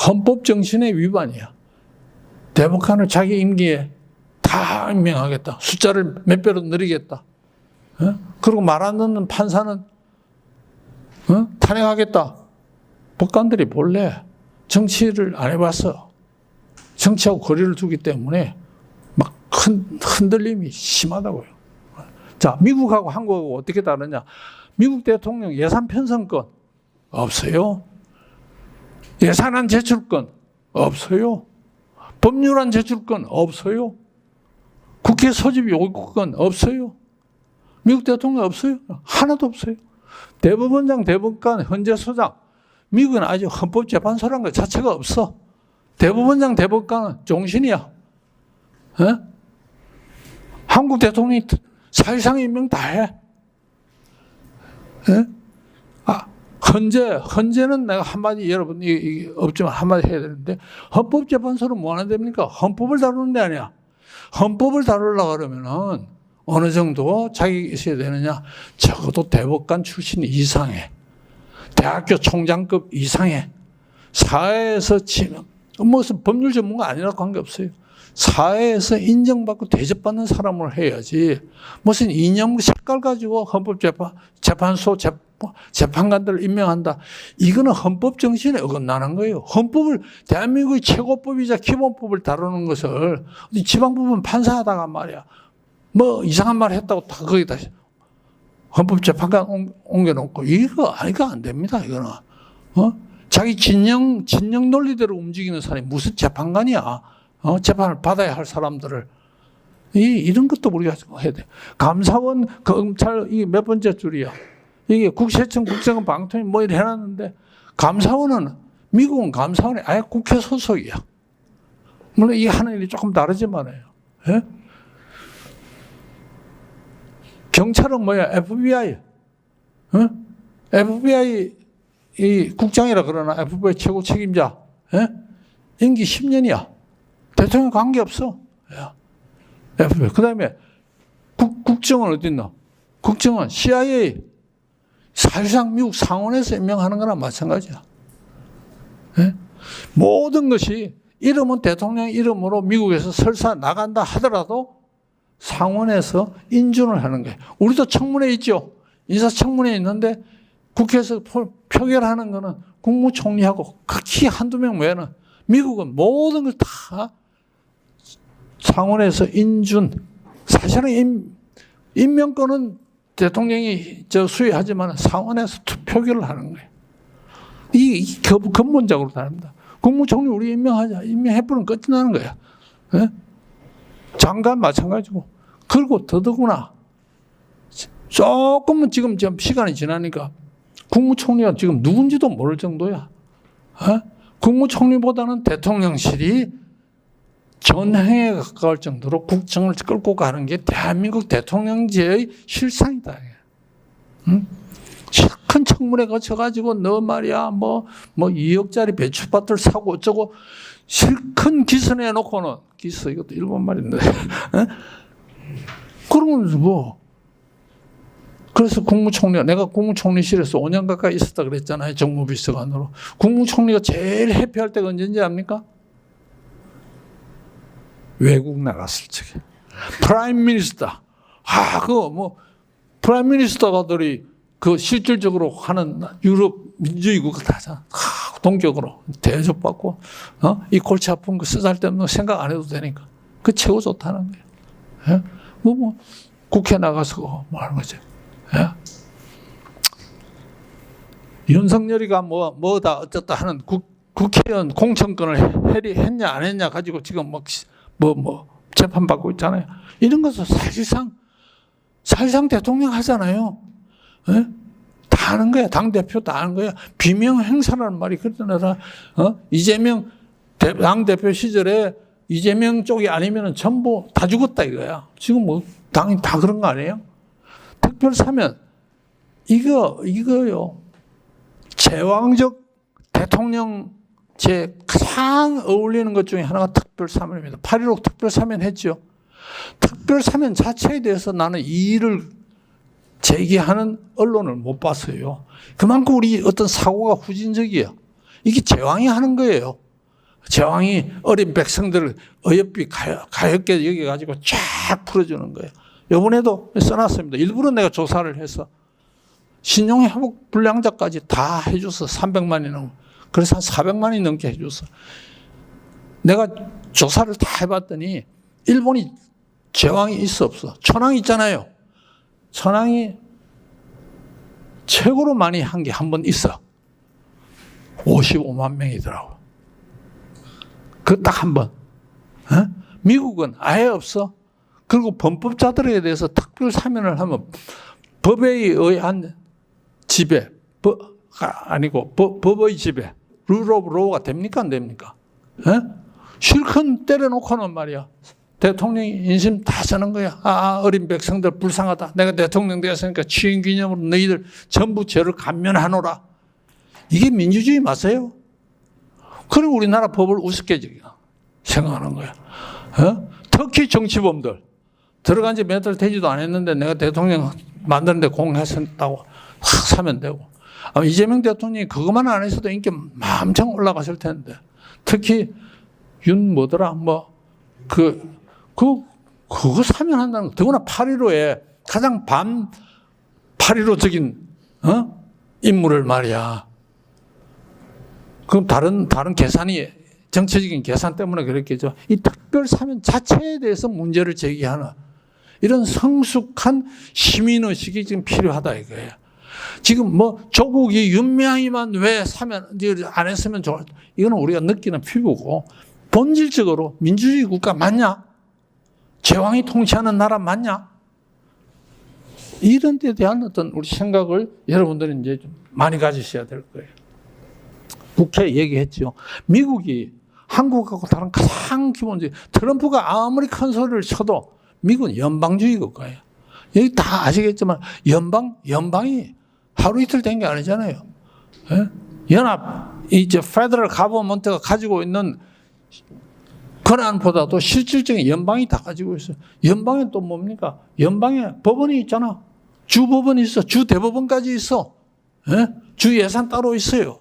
헌법 정신의 위반이야. 대법관을 자기 임기에 다 임명하겠다. 숫자를 몇 배로 늘리겠다. 그리고 말 안 듣는 판사는 탄핵하겠다. 법관들이 본래 정치를 안 해봤어. 정치하고 거리를 두기 때문에 막 흔들림이 심하다고요. 자, 미국하고 한국하고 어떻게 다르냐? 미국 대통령 예산 편성권 없어요. 예산안 제출권 없어요. 법률안 제출권 없어요. 국회 소집 요구권 없어요. 미국 대통령 없어요. 하나도 없어요. 대법원장, 대법관, 헌재소장. 미국은 아직 헌법재판소라는 것 자체가 없어. 대법원장, 대법관은 종신이야. 한국 대통령이 사실상 임명 다 해. 헌재는 내가 한마디, 여러분, 이게 없지만 한마디 해야 되는데, 헌법재판소는 뭐 하는 데입니까? 헌법을 다루는 데 아니야. 헌법을 다루려고 그러면은 어느 정도 자격이 있어야 되느냐? 적어도 대법관 출신 이상의, 대학교 총장급 이상의, 사회에서 무슨 법률 전문가 아니라고 관계없어요. 사회에서 인정받고 대접받는 사람을 해야지, 무슨 이념 색깔 가지고 헌법재판소 재판관들을 임명한다. 이거는 헌법 정신에 어긋나는 거예요. 헌법을, 대한민국의 최고법이자 기본법을 다루는 것을 지방법원 판사하다가 말이야, 뭐 이상한 말 했다고 다 거기다 헌법재판관 옮겨놓고, 이거 안 됩니다. 이거는. 자기 진영 논리대로 움직이는 사람이 무슨 재판관이야. 재판을 받아야 할 사람들을. 이런 것도 우리가 해야 돼. 감사원, 검찰, 이게 몇 번째 줄이야. 이게 국세청, 국정원, 방통위 뭐 이래 해놨는데, 감사원은, 미국은 감사원이 아예 국회 소속이야. 물론 이 하는 일이 조금 다르지만요. 예? 경찰은 뭐야? FBI. FBI, 이 국장이라 그러나 FBI 최고 책임자. 예? 임기 10년이야. 대통령 관계없어. FBI. 그 다음에 국정은 어디 있나? 국정은 CIA. 사실상 미국 상원에서 임명하는 거나 마찬가지야. 예? 모든 것이 이름은 대통령 이름으로 미국에서 설사 나간다 하더라도 상원에서 인준을 하는 거예요. 우리도 청문회 있죠. 인사청문회 있는데 국회에서 표결하는 거는 국무총리하고 극히 한두 명 외에는, 미국은 모든 걸 다 상원에서 인준. 사실은 임명권은 대통령이 수여하지만 상원에서 표결을 하는 거예요. 이 근본적으로 다릅니다. 국무총리 우리 임명하자. 임명해버리면 끝이 나는 거야. 예? 장관 마찬가지고. 그리고 더더구나 조금은 지금 시간이 지나니까 국무총리가 지금 누군지도 모를 정도야. 국무총리보다는 대통령실이 전행에 가까울 정도로 국정을 끌고 가는 게 대한민국 대통령제의 실상이다. 큰 청문회 거쳐가지고 너 말이야 뭐 2억짜리 배추밭을 사고 어쩌고 실큰 기선해 놓고는, 기서 이것도 일본 말인데 그러면 뭐, 그래서 내가 국무총리실에서 5년 가까이 있었다 그랬잖아요. 정무비서관으로. 국무총리가 제일 해피할 때가 언제인지 압니까? 외국 나갔을 적에. 프라임 미니스터. 프라임 미니스터가들이 실질적으로 하는 유럽 민주주의 국가 다 하잖아. 동격으로 대접받고, 이 골치 아픈 거 쓰잘데없는 거 생각 안 해도 되니까. 그 최고 좋다는 거예요. 예? 국회 나가서 뭐 하는 거죠. 예? 윤석열이가 뭐다 어쨌다 하는 국회의원 공천권을 했냐 안 했냐 가지고 지금 재판받고 있잖아요. 이런 것은 사실상 대통령 하잖아요. 예? 다 하는 거야. 당대표 다 하는 거야. 비명 행사라는 말이 그러더라. 이재명 당대표 시절에 이재명 쪽이 아니면 전부 다 죽었다 이거야. 지금 뭐 당이 다 그런 거 아니에요? 특별사면 이거요. 제왕적 대통령 제 가장 어울리는 것 중에 하나가 특별사면입니다. 8.15 특별사면 했죠. 특별사면 자체에 대해서 나는 이의를 제기하는 언론을 못 봤어요. 그만큼 우리 어떤 사고가 후진적이에요. 이게 제왕이 하는 거예요. 제왕이 어린 백성들을 어여삐 가엽게 여겨가지고 쫙 풀어주는 거예요. 이번에도 써놨습니다. 일부러 내가 조사를 해서 신용회복 불량자까지 다 해줘서 300만이 넘고 그래서 한 400만이 넘게 해줘서 내가 조사를 다 해봤더니 일본이 제왕이 있어 없어? 천황이 있잖아요. 천황이 최고로 많이 한 게 한 번 있어. 55만 명이더라고. 그 딱 한 번. 어? 미국은 아예 없어. 그리고 범법자들에 대해서 특별 사면을 하면 법에 의한 지배, 아니고 법의 지배, 룰 오브 로우가 됩니까? 안 됩니까? 실컷 때려놓고는 말이야. 대통령이 인심 다 쓰는 거야. 어린 백성들 불쌍하다. 내가 대통령 되었으니까 취임 기념으로 너희들 전부 죄를 감면하노라. 이게 민주주의 맞아요? 그리고 우리나라 법을 우습게 생각하는 거야. 특히 정치범들. 들어간 지 몇 달 되지도 않았는데 내가 대통령 만드는데 공했었다고 확 사면 되고. 이재명 대통령이 그것만 안 했어도 인기 엄청 올라갔을 텐데. 특히 그거 사면 한다는 거. 더구나 8.15에 가장 반 8.15적인 인물을 말이야. 그럼 다른 계산이 정치적인 계산 때문에 그랬겠죠. 이 특별 사면 자체에 대해서 문제를 제기하는 이런 성숙한 시민의식이 지금 필요하다 이거예요. 지금 조국이 윤미향이만 왜 사면 안 했으면 좋을, 이거는 우리가 느끼는 피부고 본질적으로 민주주의 국가 맞냐? 제왕이 통치하는 나라 맞냐? 이런 데 대한 어떤 우리 생각을 여러분들은 이제 좀 많이 가지셔야 될 거예요. 국회에 얘기했죠. 미국이 한국하고 다른 가장 기본적인, 트럼프가 아무리 큰 소리를 쳐도 미국은 연방주의 국가예요. 여기 다 아시겠지만 연방이 하루 이틀 된 게 아니잖아요. 이제 페더럴 가버먼트가 가지고 있는 권한보다도 실질적인 연방이 다 가지고 있어요. 연방에 또 뭡니까? 연방에 법원이 있잖아. 주법원이 있어. 주대법원까지 있어. 주 예산 따로 있어요.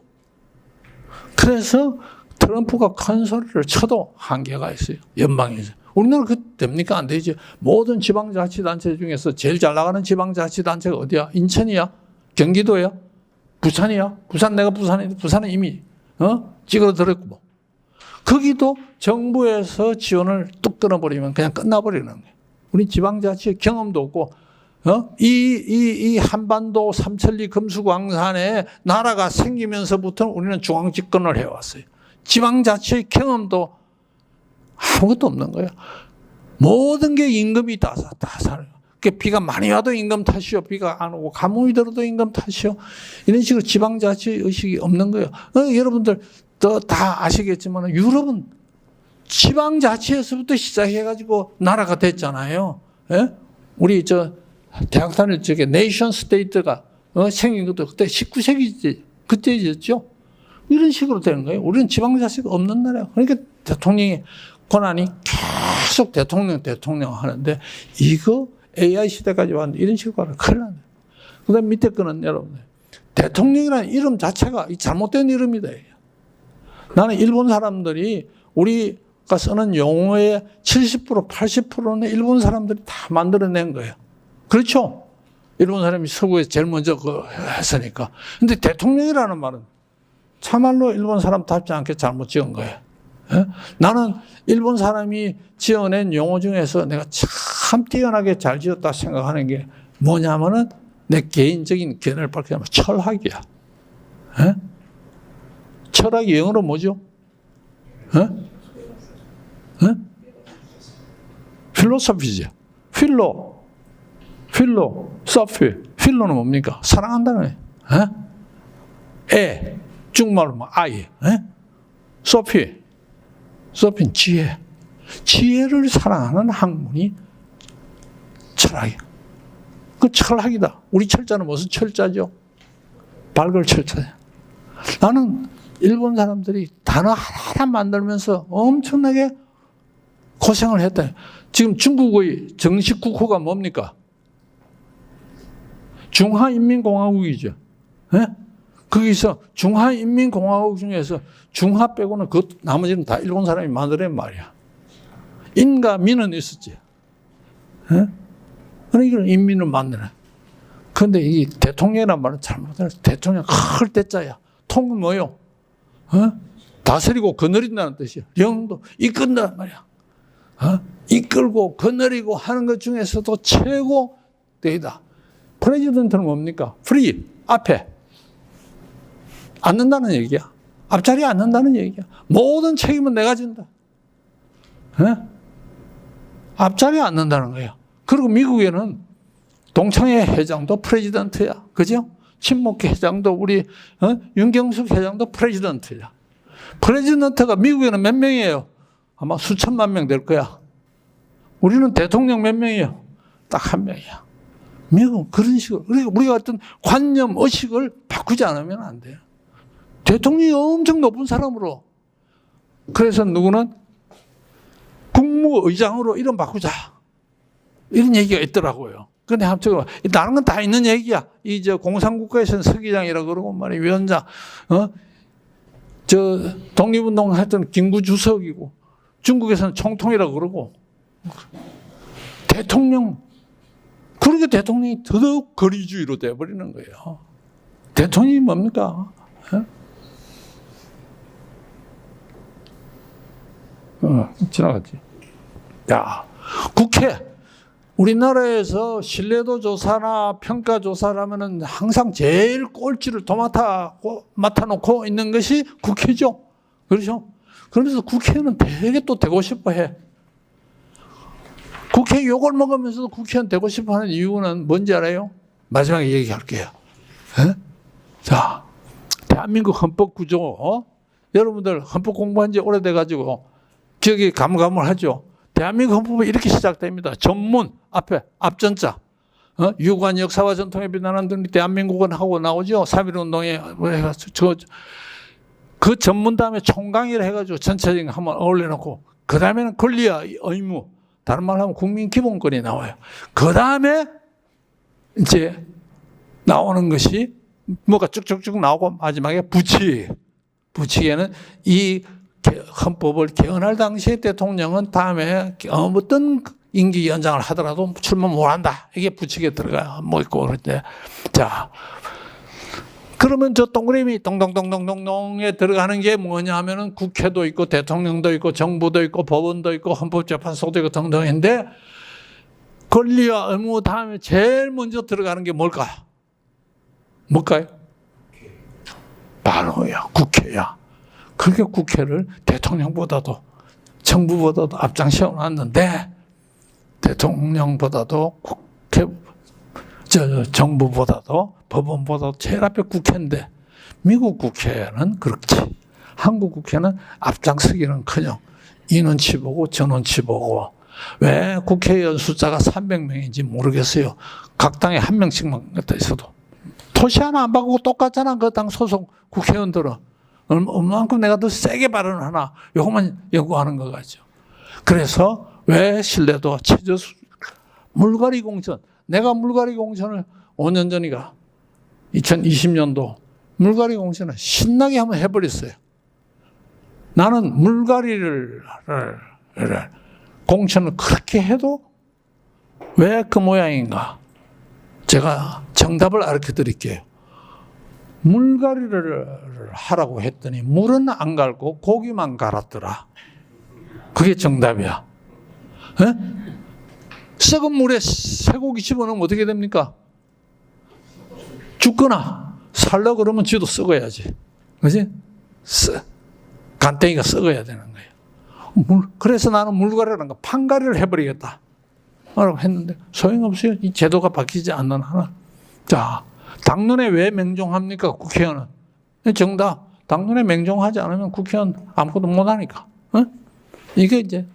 그래서 트럼프가 큰 소리를 쳐도 한계가 있어요. 연방에서. 우리나라 그 됩니까? 안 되지. 모든 지방자치단체 중에서 제일 잘 나가는 지방자치단체가 어디야? 인천이야? 경기도야? 부산이야? 내가 부산은 이미 찌그러들었고 뭐. 거기도 정부에서 지원을 뚝 끊어버리면 그냥 끝나버리는 거예요. 우리 지방자치 경험도 없고, 이 한반도 삼천리 금수광산에 나라가 생기면서부터 우리는 중앙 집권을 해왔어요. 지방자치의 경험도 아무것도 없는 거예요. 모든 게 임금이 다 살아요. 비가 많이 와도 임금 탓이요. 비가 안 오고 가뭄이 들어도 임금 탓이요. 이런 식으로 지방자치 의식이 없는 거예요. 여러분들 다 아시겠지만 유럽은 지방자치에서부터 시작해가지고 나라가 됐잖아요. 예? 우리 대학 다닐 적에 네이션 스테이트가 생긴 것도 그때 19세기 그때였죠. 이런 식으로 되는 거예요. 우리는 지방자치가 없는 나라예요. 그러니까 대통령의 권한이 계속 대통령 하는데 이거 AI 시대까지 왔는데 이런 식으로 하면 큰일 나요. 그 다음 밑에 거는 여러분들 대통령이라는 이름 자체가 잘못된 이름이다. 나는 일본 사람들이 우리가 쓰는 용어의 70% 80%는 일본 사람들이 다 만들어낸 거예요. 그렇죠? 일본 사람이 서구에 제일 먼저 했으니까. 근데 대통령이라는 말은 참말로 일본 사람답지 않게 잘못 지은 거예요. 나는 일본 사람이 지어낸 용어 중에서 내가 참 뛰어나게 잘 지었다 생각하는 게 뭐냐면은 내 개인적인 견해를 밝히자면 철학이야. 철학이 영어로 뭐죠? 필로소피죠. 필로소피. 필로는 뭡니까? 사랑한다는 거예요. 중말로 아이. 소피는 지혜. 지혜를 사랑하는 학문이 철학이야. 그 철학이다. 우리 철자는 무슨 철자죠? 발걸 철자야. 나는 일본 사람들이 단어 하나 만들면서 엄청나게 고생을 했다. 지금 중국의 정식 국호가 뭡니까? 중화인민공화국이죠. 네? 거기서 중화인민공화국 중에서 중화 빼고는 그 나머지는 다 일본 사람이 만들어낸 말이야. 인과 민은 있었지. 네? 그러니까 인민을 만드네. 그런데 이 대통령이란 말은 잘못해서 대통령 클 때자야. 통은 뭐요? 다스리고 거느린다는 뜻이야. 영도 이끈다는 말이야. 이끌고 거느리고 하는 것 중에서도 최고 대이다. 프레지던트는 뭡니까? 프리, 앞에. 앉는다는 얘기야. 앞자리에 앉는다는 얘기야. 모든 책임은 내가 진다. 앞자리에 앉는다는 거야. 그리고 미국에는 동창회 회장도 프레지던트야. 그죠? 친목회 회장도 우리 윤경숙 회장도 프레지던트야. 프레지던트가 미국에는 몇 명이에요? 아마 수천만 명 될 거야. 우리는 대통령 몇 명이에요? 딱 한 명이야. 미국은 그런 식으로. 그러니까 우리가 어떤 관념, 의식을 바꾸지 않으면 안 돼요. 대통령이 엄청 높은 사람으로. 그래서 누구는 국무의장으로 이름 바꾸자. 이런 얘기가 있더라고요. 근데 합쳐서 다른 건 다 있는 얘기야. 이 공산국가에서는 서기장이라고 그러고 말이야. 위원장. 독립운동 했던 김구주석이고 중국에서는 총통이라고 그러고 대통령. 그러니까 대통령이 더더욱 거리주의로 돼버리는 거예요. 대통령이 뭡니까? 지나갔지. 야, 국회. 우리나라에서 신뢰도 조사나 평가 조사를 하면은 항상 제일 꼴찌를 맡아놓고 있는 것이 국회죠. 그렇죠? 그러면서 국회의원은 되게 또 되고 싶어 해. 국회 욕을 먹으면서도 국회의원 되고 싶어 하는 이유는 뭔지 알아요? 마지막에 얘기할게요. 자, 대한민국 헌법 구조, 여러분들 헌법 공부한 지 오래돼가지고 기억이 가물가물하죠. 대한민국 헌법은 이렇게 시작됩니다. 전문, 앞에, 앞전자. 유구한 역사와 전통에 비난하는 등 대한민국은 하고 나오죠. 3.1운동에 그 전문 다음에 총강의를 해가지고 전체적인 거 한번 올려놓고 그 다음에는 권리와 의무, 다른 말로 하면 국민 기본권이 나와요. 그 다음에 이제 나오는 것이 뭐가 쭉쭉쭉 나오고 마지막에 부칙. 부칙에는 이 헌법을 개헌할 당시에 대통령은 다음에 어떤 임기 연장을 하더라도 출마 못한다. 이게 부칙에 들어가요. 뭐 있고 그럴 때. 자, 그러면 저 동그라미 동동동동동동에 들어가는 게 뭐냐 하면은 국회도 있고 대통령도 있고 정부도 있고 법원도 있고 헌법재판소도 있고 등등인데 권리와 의무 다음에 제일 먼저 들어가는 게 뭘까요? 바로야, 국회야. 그게 국회를 대통령보다도 정부보다도 앞장세워 놨는데 대통령보다도 정부보다도 법원보다도 제일 앞에 국회인데 미국 국회는 그렇지. 한국 국회는 앞장서기는커녕 이 눈치 보고 저 눈치 보고 왜 국회의원 숫자가 300명인지 모르겠어요. 각 당에 한 명씩만 있어도 토시 하나 안 바꾸고 똑같잖아. 그 당 소속 국회의원들은. 얼마만큼 내가 더 세게 발언을 하나 요것만 연구하는 것 같죠. 그래서 왜 신뢰도 최저수 물갈이 공천. 내가 물갈이 공천을 5년 전이가 2020년도 물갈이 공천을 신나게 한번 해버렸어요. 나는 물갈이를 공천을 그렇게 해도 왜 그 모양인가? 제가 정답을 알려 드릴게요. 물갈이를 하라고 했더니 물은 안 갈고 고기만 갈았더라. 그게 정답이야. 에? 썩은 물에 쇠고기 집어넣으면 어떻게 됩니까? 죽거나 살려 그러면 쥐도 썩어야지. 그지? 간땡이가 썩어야 되는 거예요. 그래서 나는 물갈이라는 거 판갈이를 해버리겠다. 라고 했는데 소용없어요. 이 제도가 바뀌지 않는 한은. 자, 당론에 왜 맹종합니까? 국회의원은. 정답. 당론에 맹종하지 않으면 국회의원 아무것도 못하니까. 이게 이제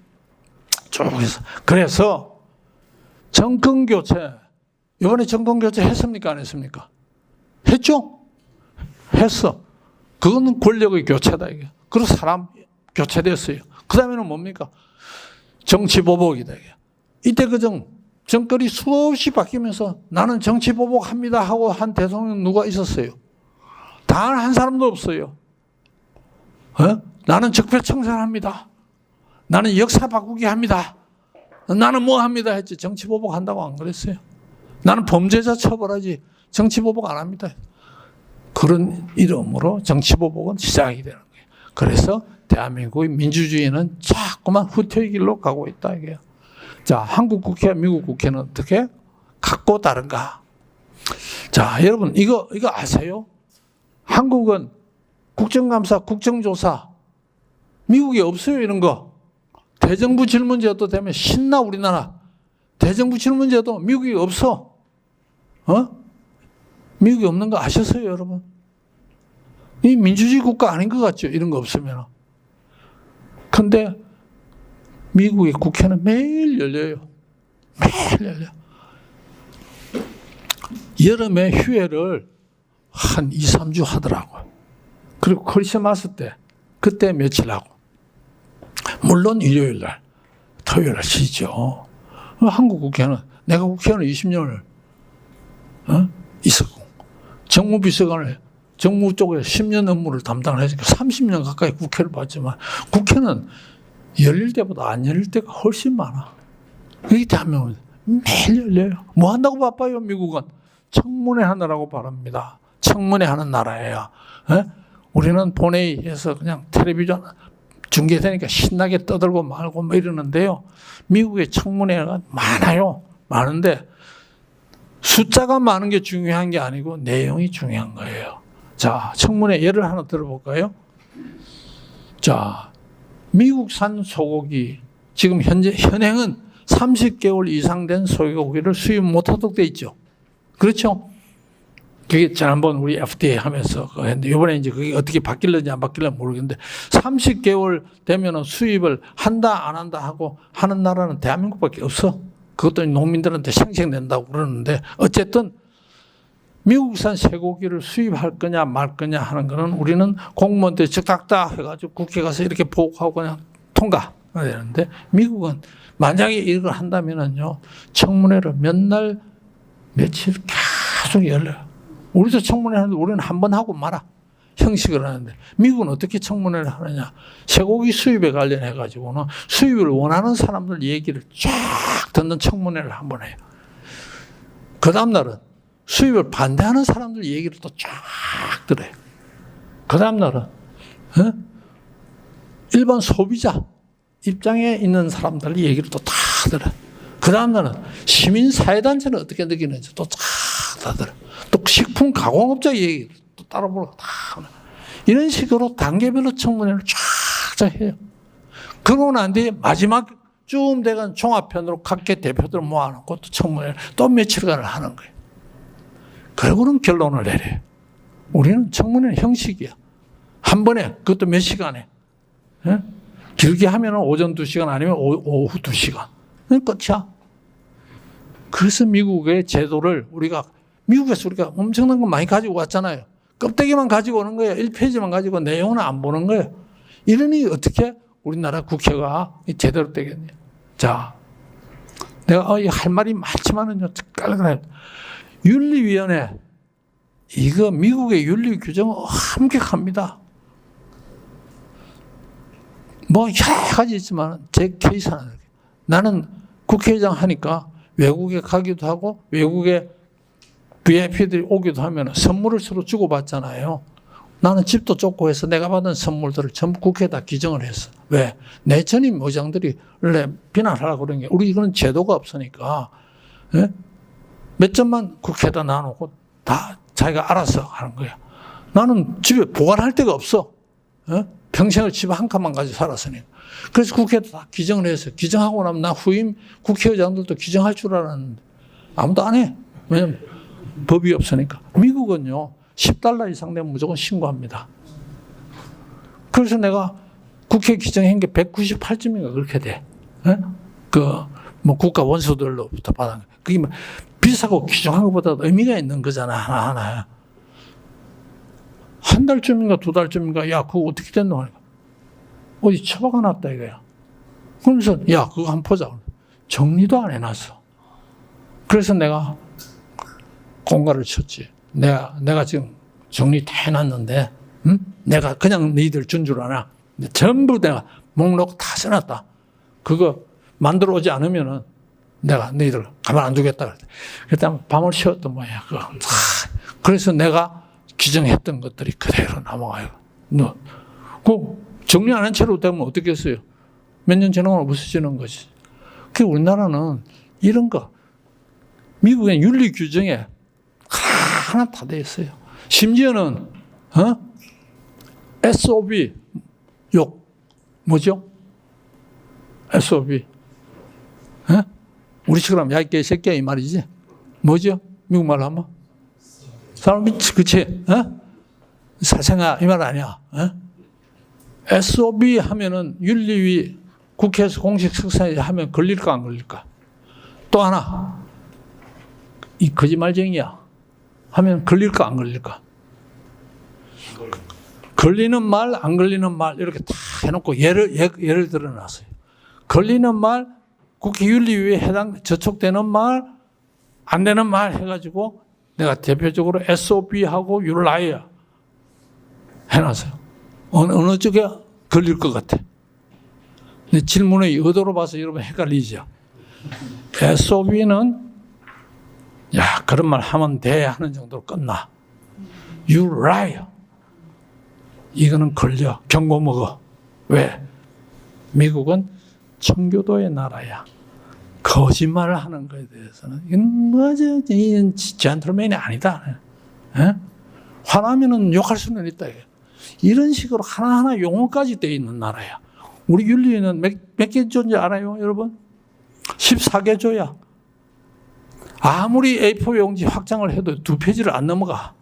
쭉 해서. 그래서 정권교체, 이번에 정권교체 했습니까? 안 했습니까? 했죠? 했어. 그거는 권력의 교체다, 이게. 그리고 사람 교체됐어요. 그 다음에는 뭡니까? 정치보복이다, 이게. 이때 그 정권이 수없이 바뀌면서 나는 정치보복합니다 하고 한 대통령 누가 있었어요? 단 한 사람도 없어요. 나는 적폐청산합니다. 나는 역사 바꾸기 합니다. 나는 뭐 합니다 했지. 정치보복한다고 안 그랬어요. 나는 범죄자 처벌하지 정치보복 안 합니다. 그런 이름으로 정치보복은 시작이 되는 거예요. 그래서 대한민국의 민주주의는 자꾸만 후퇴의 길로 가고 있다, 이게요. 자, 한국 국회와 미국 국회는 어떻게 같고 다른가? 자, 여러분, 이거 아세요? 한국은 국정감사, 국정조사, 미국에 없어요, 이런 거. 대정부 질문제도 되면 신나, 우리나라. 대정부 질문제도 미국이 없어. 미국이 없는 거 아셨어요, 여러분? 이 민주주의 국가 아닌 것 같죠, 이런 거 없으면. 근데 미국의 국회는 매일 열려요. 매일 열려. 여름에 휴회를 한 2, 3주 하더라고요. 그리고 크리스마스 때, 그때 며칠 하고. 물론 일요일 날, 토요일 날 쉬죠. 한국 국회는, 내가 국회의원을 20년을 있었고, 정무비서관을, 정무 쪽에 10년 업무를 담당을 했으니까 30년 가까이 국회를 봤지만, 국회는 열릴 때보다 안 열릴 때가 훨씬 많아. 여기 대한민국은 매일 열려요. 뭐 한다고 바빠요, 미국은? 청문회 하느라고 바랍니다. 청문회 하는 나라예요. 우리는 본회의에서 그냥 텔레비전 중계되니까 신나게 떠들고 말고 뭐 이러는데요. 미국의 청문회가 많아요. 많은데 숫자가 많은 게 중요한 게 아니고 내용이 중요한 거예요. 자, 청문회 예를 하나 들어볼까요? 자, 미국산 소고기, 지금 현행은 30개월 이상 된 소고기를 수입 못하도록 돼 있죠. 그렇죠? 그게 지난번 우리 FDA 하면서 했는데, 이번에 이제 그게 어떻게 바뀔는지 안 바뀔는지 모르겠는데, 30개월 되면은 수입을 한다, 안 한다 하고 하는 나라는 대한민국밖에 없어. 그것도 농민들한테 생색낸다고 그러는데, 어쨌든, 미국산 쇠고기를 수입할 거냐 말 거냐 하는 거는 우리는 공무원들 즉닥다 해가지고 국회 가서 이렇게 보고하고 그냥 통과해야 되는데, 미국은 만약에 이걸 한다면은요, 청문회를 몇 날, 며칠 계속 열려요. 우리도 청문회 하는데 우리는 한 번 하고 말아. 형식을 하는데. 미국은 어떻게 청문회를 하느냐. 쇠고기 수입에 관련해가지고는 수입을 원하는 사람들 얘기를 쫙 듣는 청문회를 한 번 해요. 그 다음날은 수입을 반대하는 사람들 얘기를 또 쫙 들어요. 그 다음날은 일반 소비자 입장에 있는 사람들 얘기를 또 다 들어요. 그 다음날은 시민사회단체는 어떻게 느끼는지 또 다 들어요. 또 식품 가공업자 얘기 또 따로 보고 다 이런 식으로 단계별로 청문회를 쫙 해요. 그러고 난 뒤에 마지막 쯤 돼간 종합편으로 각계 대표들 모아놓고 또 청문회를 또 며칠간을 하는 거예요. 그러고는 결론을 내려요. 우리는 청문회는 형식이야. 한 번에, 그것도 몇 시간에. 길게 하면 오전 2시간 아니면 오후 2시간. 끝이야. 그래서 미국의 제도를 미국에서 우리가 엄청난 거 많이 가지고 왔잖아요. 껍데기만 가지고 오는 거예요. 1페이지만 가지고 내용은 안 보는 거예요. 이러니 어떻게 우리나라 국회가 제대로 되겠냐. 자, 내가 할 말이 많지만은요, 윤리위원회, 이거 미국의 윤리 규정은 엄격합니다. 뭐 여러 가지 있지만 제 케이스는 나는 국회의장 하니까 외국에 가기도 하고 외국에 VIP들이 오기도 하면 선물을 서로 주고받잖아요. 나는 집도 좁고 해서 내가 받은 선물들을 전부 국회에다 기증을 했어. 왜? 내 전임 의장들이 원래 비난하려고 그런 게, 우리 이거는 제도가 없으니까 몇 점만 국회에다 놔놓고 다 자기가 알아서 하는 거야. 나는 집에 보관할 데가 없어. 평생을 집 한 칸만 가지고 살았으니까. 그래서 국회에다 다 기증을 했어. 기증하고 나면 나 후임 국회의장들도 기증할 줄 알았는데 아무도 안 해. 왜냐면 법이 없으니까. 미국은요, $10 이상 되면 무조건 신고합니다. 그래서 내가 국회 기증한 게 198점인가 그렇게 돼. 뭐 국가 원수들로부터 받은 거. 그게 뭐 비싸고 귀중한 것보다도 의미가 있는 거잖아, 하나하나. 한 달쯤인가 두 달쯤인가, 야, 그거 어떻게 됐노? 하니까 어디 처박아 놨다 이거야. 그러면서, 야, 그거 한번 보자. 정리도 안 해놨어. 그래서 내가 공갈을 쳤지. 내가 지금 정리 다 해놨는데, 응? 내가 그냥 너희들 준 줄 아나? 전부 내가 목록 다 써놨다. 그거 만들어 오지 않으면은 내가 너희들 가만 안 두겠다. 그랬더니 밤을 새웠던 모양이야. 그래서 내가 규정했던 것들이 그대로 남아가요. 그 정리 안 한 채로 되면 어떻게 했어요? 몇 년 지나면 없어지는 거지. 그 우리나라는 이런 거, 미국의 윤리 규정에 하나 다 돼 있어요. 심지어는, SOB, 욕, 뭐죠? SOB. 우리처럼 야, 이 개새끼야, 이 말이지. 뭐죠? 미국말로 하면? 사람 미치, 그치? 사생아, 이 말 아니야. SOB 하면은 윤리위 국회에서 공식 석상에 하면 걸릴까, 안 걸릴까? 또 하나. 이 거짓말쟁이야. 하면 걸릴까, 안 걸릴까? 걸리는 말, 안 걸리는 말, 이렇게 다 해놓고 예를 들어 놨어요. 걸리는 말, 국회 윤리위에 저촉되는 말, 안 되는 말 해가지고 내가 대표적으로 SOB하고 You're liar 해놨어요. 어느 쪽에 걸릴 것 같아? 근데 질문의 의도로 봐서 여러분 헷갈리죠? SOB는 야, 그런 말 하면 돼 하는 정도로 끝나. You're liar. 이거는 걸려. 경고 먹어. 왜? 미국은 청교도의 나라야. 거짓말을 하는 것에 대해서는 이건 뭐지? 이건 젠틀맨이 아니다. 화나면은 욕할 수는 있다. 이런 식으로 하나하나 용어까지 돼 있는 나라야. 우리 윤리위는 몇 개 조인지 알아요, 여러분? 14개 조야. 아무리 A4 용지 확장을 해도 2페이지를 안 넘어가.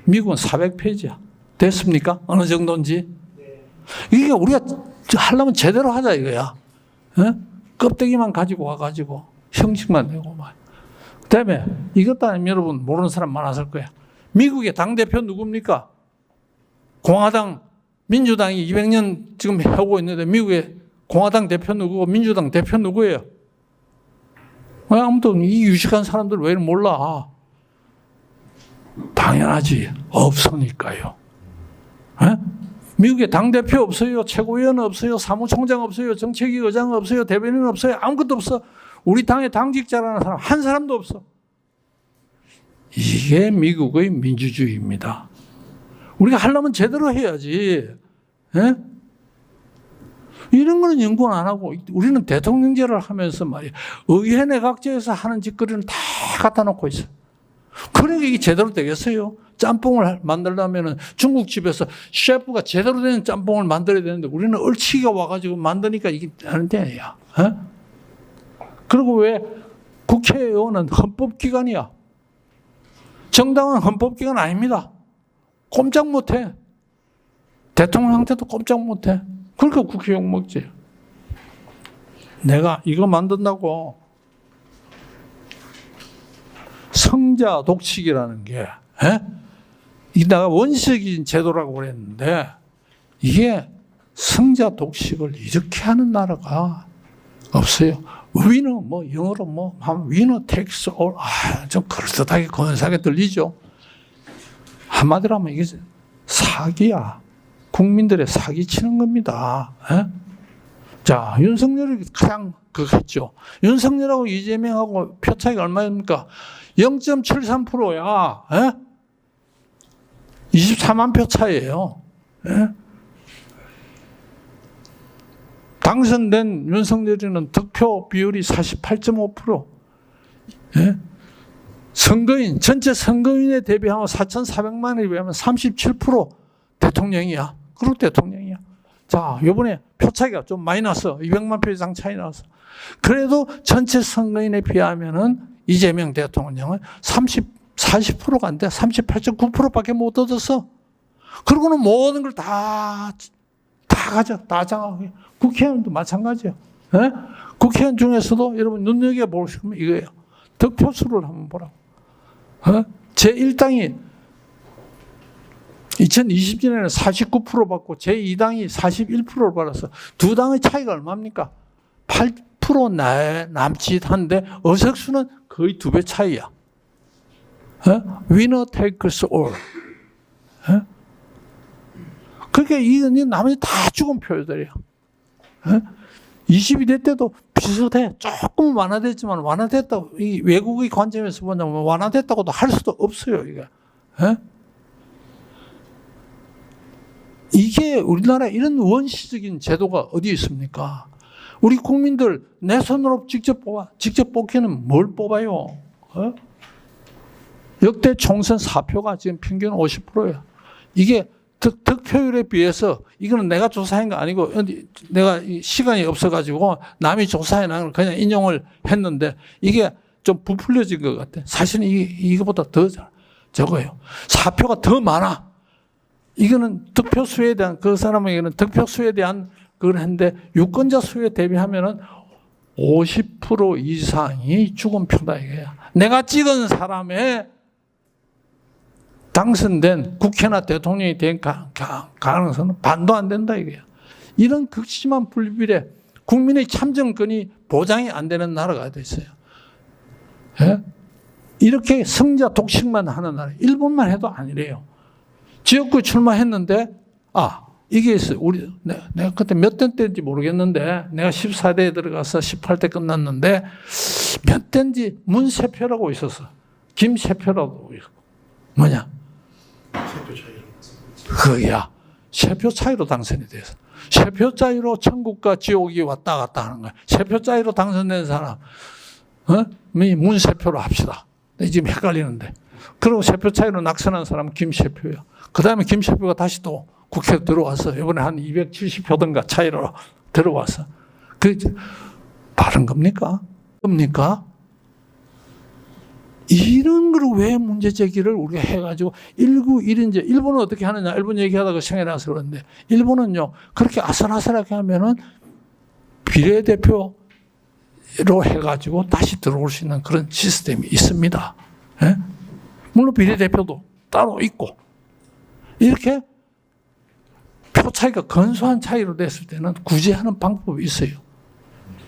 미국은 400페이지야. 됐습니까? 어느 정도인지? 이게 우리가 하려면 제대로 하자 이거야. 껍데기만 가지고 와가지고 형식만 내고 말. 그다음에 이것도 아니면 여러분 모르는 사람 많았을 거야. 미국의 당대표 누굽니까? 공화당, 민주당이 200년 지금 하고 있는데 미국의 공화당 대표 누구고 민주당 대표 누구예요? 왜 아무도 이 유식한 사람들 왜 몰라? 당연하지. 없으니까요. 미국에 당대표 없어요. 최고위원 없어요. 사무총장 없어요. 정책위 의장 없어요. 대변인 없어요. 아무것도 없어. 우리 당의 당직자라는 사람 한 사람도 없어. 이게 미국의 민주주의입니다. 우리가 하려면 제대로 해야지. 이런 거는 연구는 안 하고 우리는 대통령제를 하면서 말이야. 의회 내각제에서 하는 짓거리는 다 갖다 놓고 있어. 그러니까 이게 제대로 되겠어요? 짬뽕을 만들려면 중국집에서 셰프가 제대로 된 짬뽕을 만들어야 되는데 우리는 얼치기가 와가지고 만드니까 이게 하는 데야. 그리고 왜 국회의원은 헌법기관이야? 정당은 헌법기관 아닙니다. 꼼짝 못해. 대통령한테도 꼼짝 못해. 그러니까 국회 욕먹지. 내가 이거 만든다고 성자 독식이라는 게, 이게 내가 원시적인 제도라고 그랬는데, 이게 성자 독식을 이렇게 하는 나라가 없어요. 위너, 영어로 위너 takes all. 좀 그럴듯하게 건사하게 들리죠? 한마디로 하면 이게 사기야. 국민들의 사기치는 겁니다. 자, 윤석열이 가장 했죠. 윤석열하고 이재명하고 표 차이가 얼마입니까? 0.73%야. 24만 표 차이예요. 당선된 윤석열이는 득표 비율이 48.5%. 선거인, 전체 선거인에 대비하면 4,400만에 비하면 37% 대통령이야. 그리고 대통령이야. 자, 요번에 표 차이가 좀 많이 났어. 200만 표 이상 차이 났어. 그래도 전체 선거인에 비하면은 이재명 대통령은 40%가 안 돼. 38.9%밖에 못 얻었어. 그러고는 모든 걸 다 가져. 다 장악해. 국회의원도 마찬가지야. 국회의원 중에서도 여러분 눈여겨보시면 이거예요. 득표수를 한번 보라고. 제1당이 2020년에는 49% 받고 제2당이 41%를 받았어. 두 당의 차이가 얼마입니까? 8% 남짓한데 의석수는 거의 2배 차이야. Winner takes all. 그러니까 이 나머지 다 죽은 표들이야. 22대 때도 비슷해. 조금 완화됐지만 완화됐다고, 이 외국의 관점에서 보자면 완화됐다고도 할 수도 없어요, 이게. 이게 우리나라에 이런 원시적인 제도가 어디 있습니까? 우리 국민들 내 손으로 직접 뽑기는 뭘 뽑아요? 역대 총선 사표가 지금 평균 50%예요. 이게 득표율에 비해서 이거는 내가 조사한 거 아니고 내가 시간이 없어가지고 남이 조사해놓은 걸 그냥 인용을 했는데 이게 좀 부풀려진 것 같아. 사실은 이거보다 더 적어요. 사표가 더 많아. 이거는 득표수에 대한, 그 사람에게는 득표수에 대한 그걸 했는데 유권자 수에 대비하면은 50% 이상이 죽은 표다 이거야. 내가 찍은 사람의 당선된 국회나 대통령이 된 가능성은 반도 안 된다 이거야. 이런 극심한 불비례, 국민의 참정권이 보장이 안 되는 나라가 됐어요. 예? 이렇게 성자 독식만 하는 나라. 일본만 해도 아니래요. 지역구 출마했는데, 이게 있어요. 내가 그때 몇 대 때인지 모르겠는데, 내가 14대에 들어가서 18대 끝났는데, 몇 대인지 문세표라고 있었어. 김세표라고 있었고. 뭐냐? 세표 차이로. 그게야. 세표 차이로 당선이 돼서. 세표 차이로 천국과 지옥이 왔다 갔다 하는 거야. 세표 차이로 당선된 사람, 문세표로 합시다. 지금 헷갈리는데. 그리고 세표 차이로 낙선한 사람은 김세표야. 그 다음에 김세표가 다시 또 국회에 들어와서 이번에 한 270표든가 차이로 들어와서. 바른 겁니까? 이런 걸 왜 문제 제기를 우리가 해가지고 191인제, 일본은 어떻게 하느냐, 일본 얘기하다가 생각이 나서 그런데, 일본은요, 그렇게 아슬아슬하게 하면은 비례대표로 해가지고 다시 들어올 수 있는 그런 시스템이 있습니다. 예? 물론 비례대표도 따로 있고, 이렇게 표 차이가 근소한 차이로 됐을 때는 구제하는 방법이 있어요.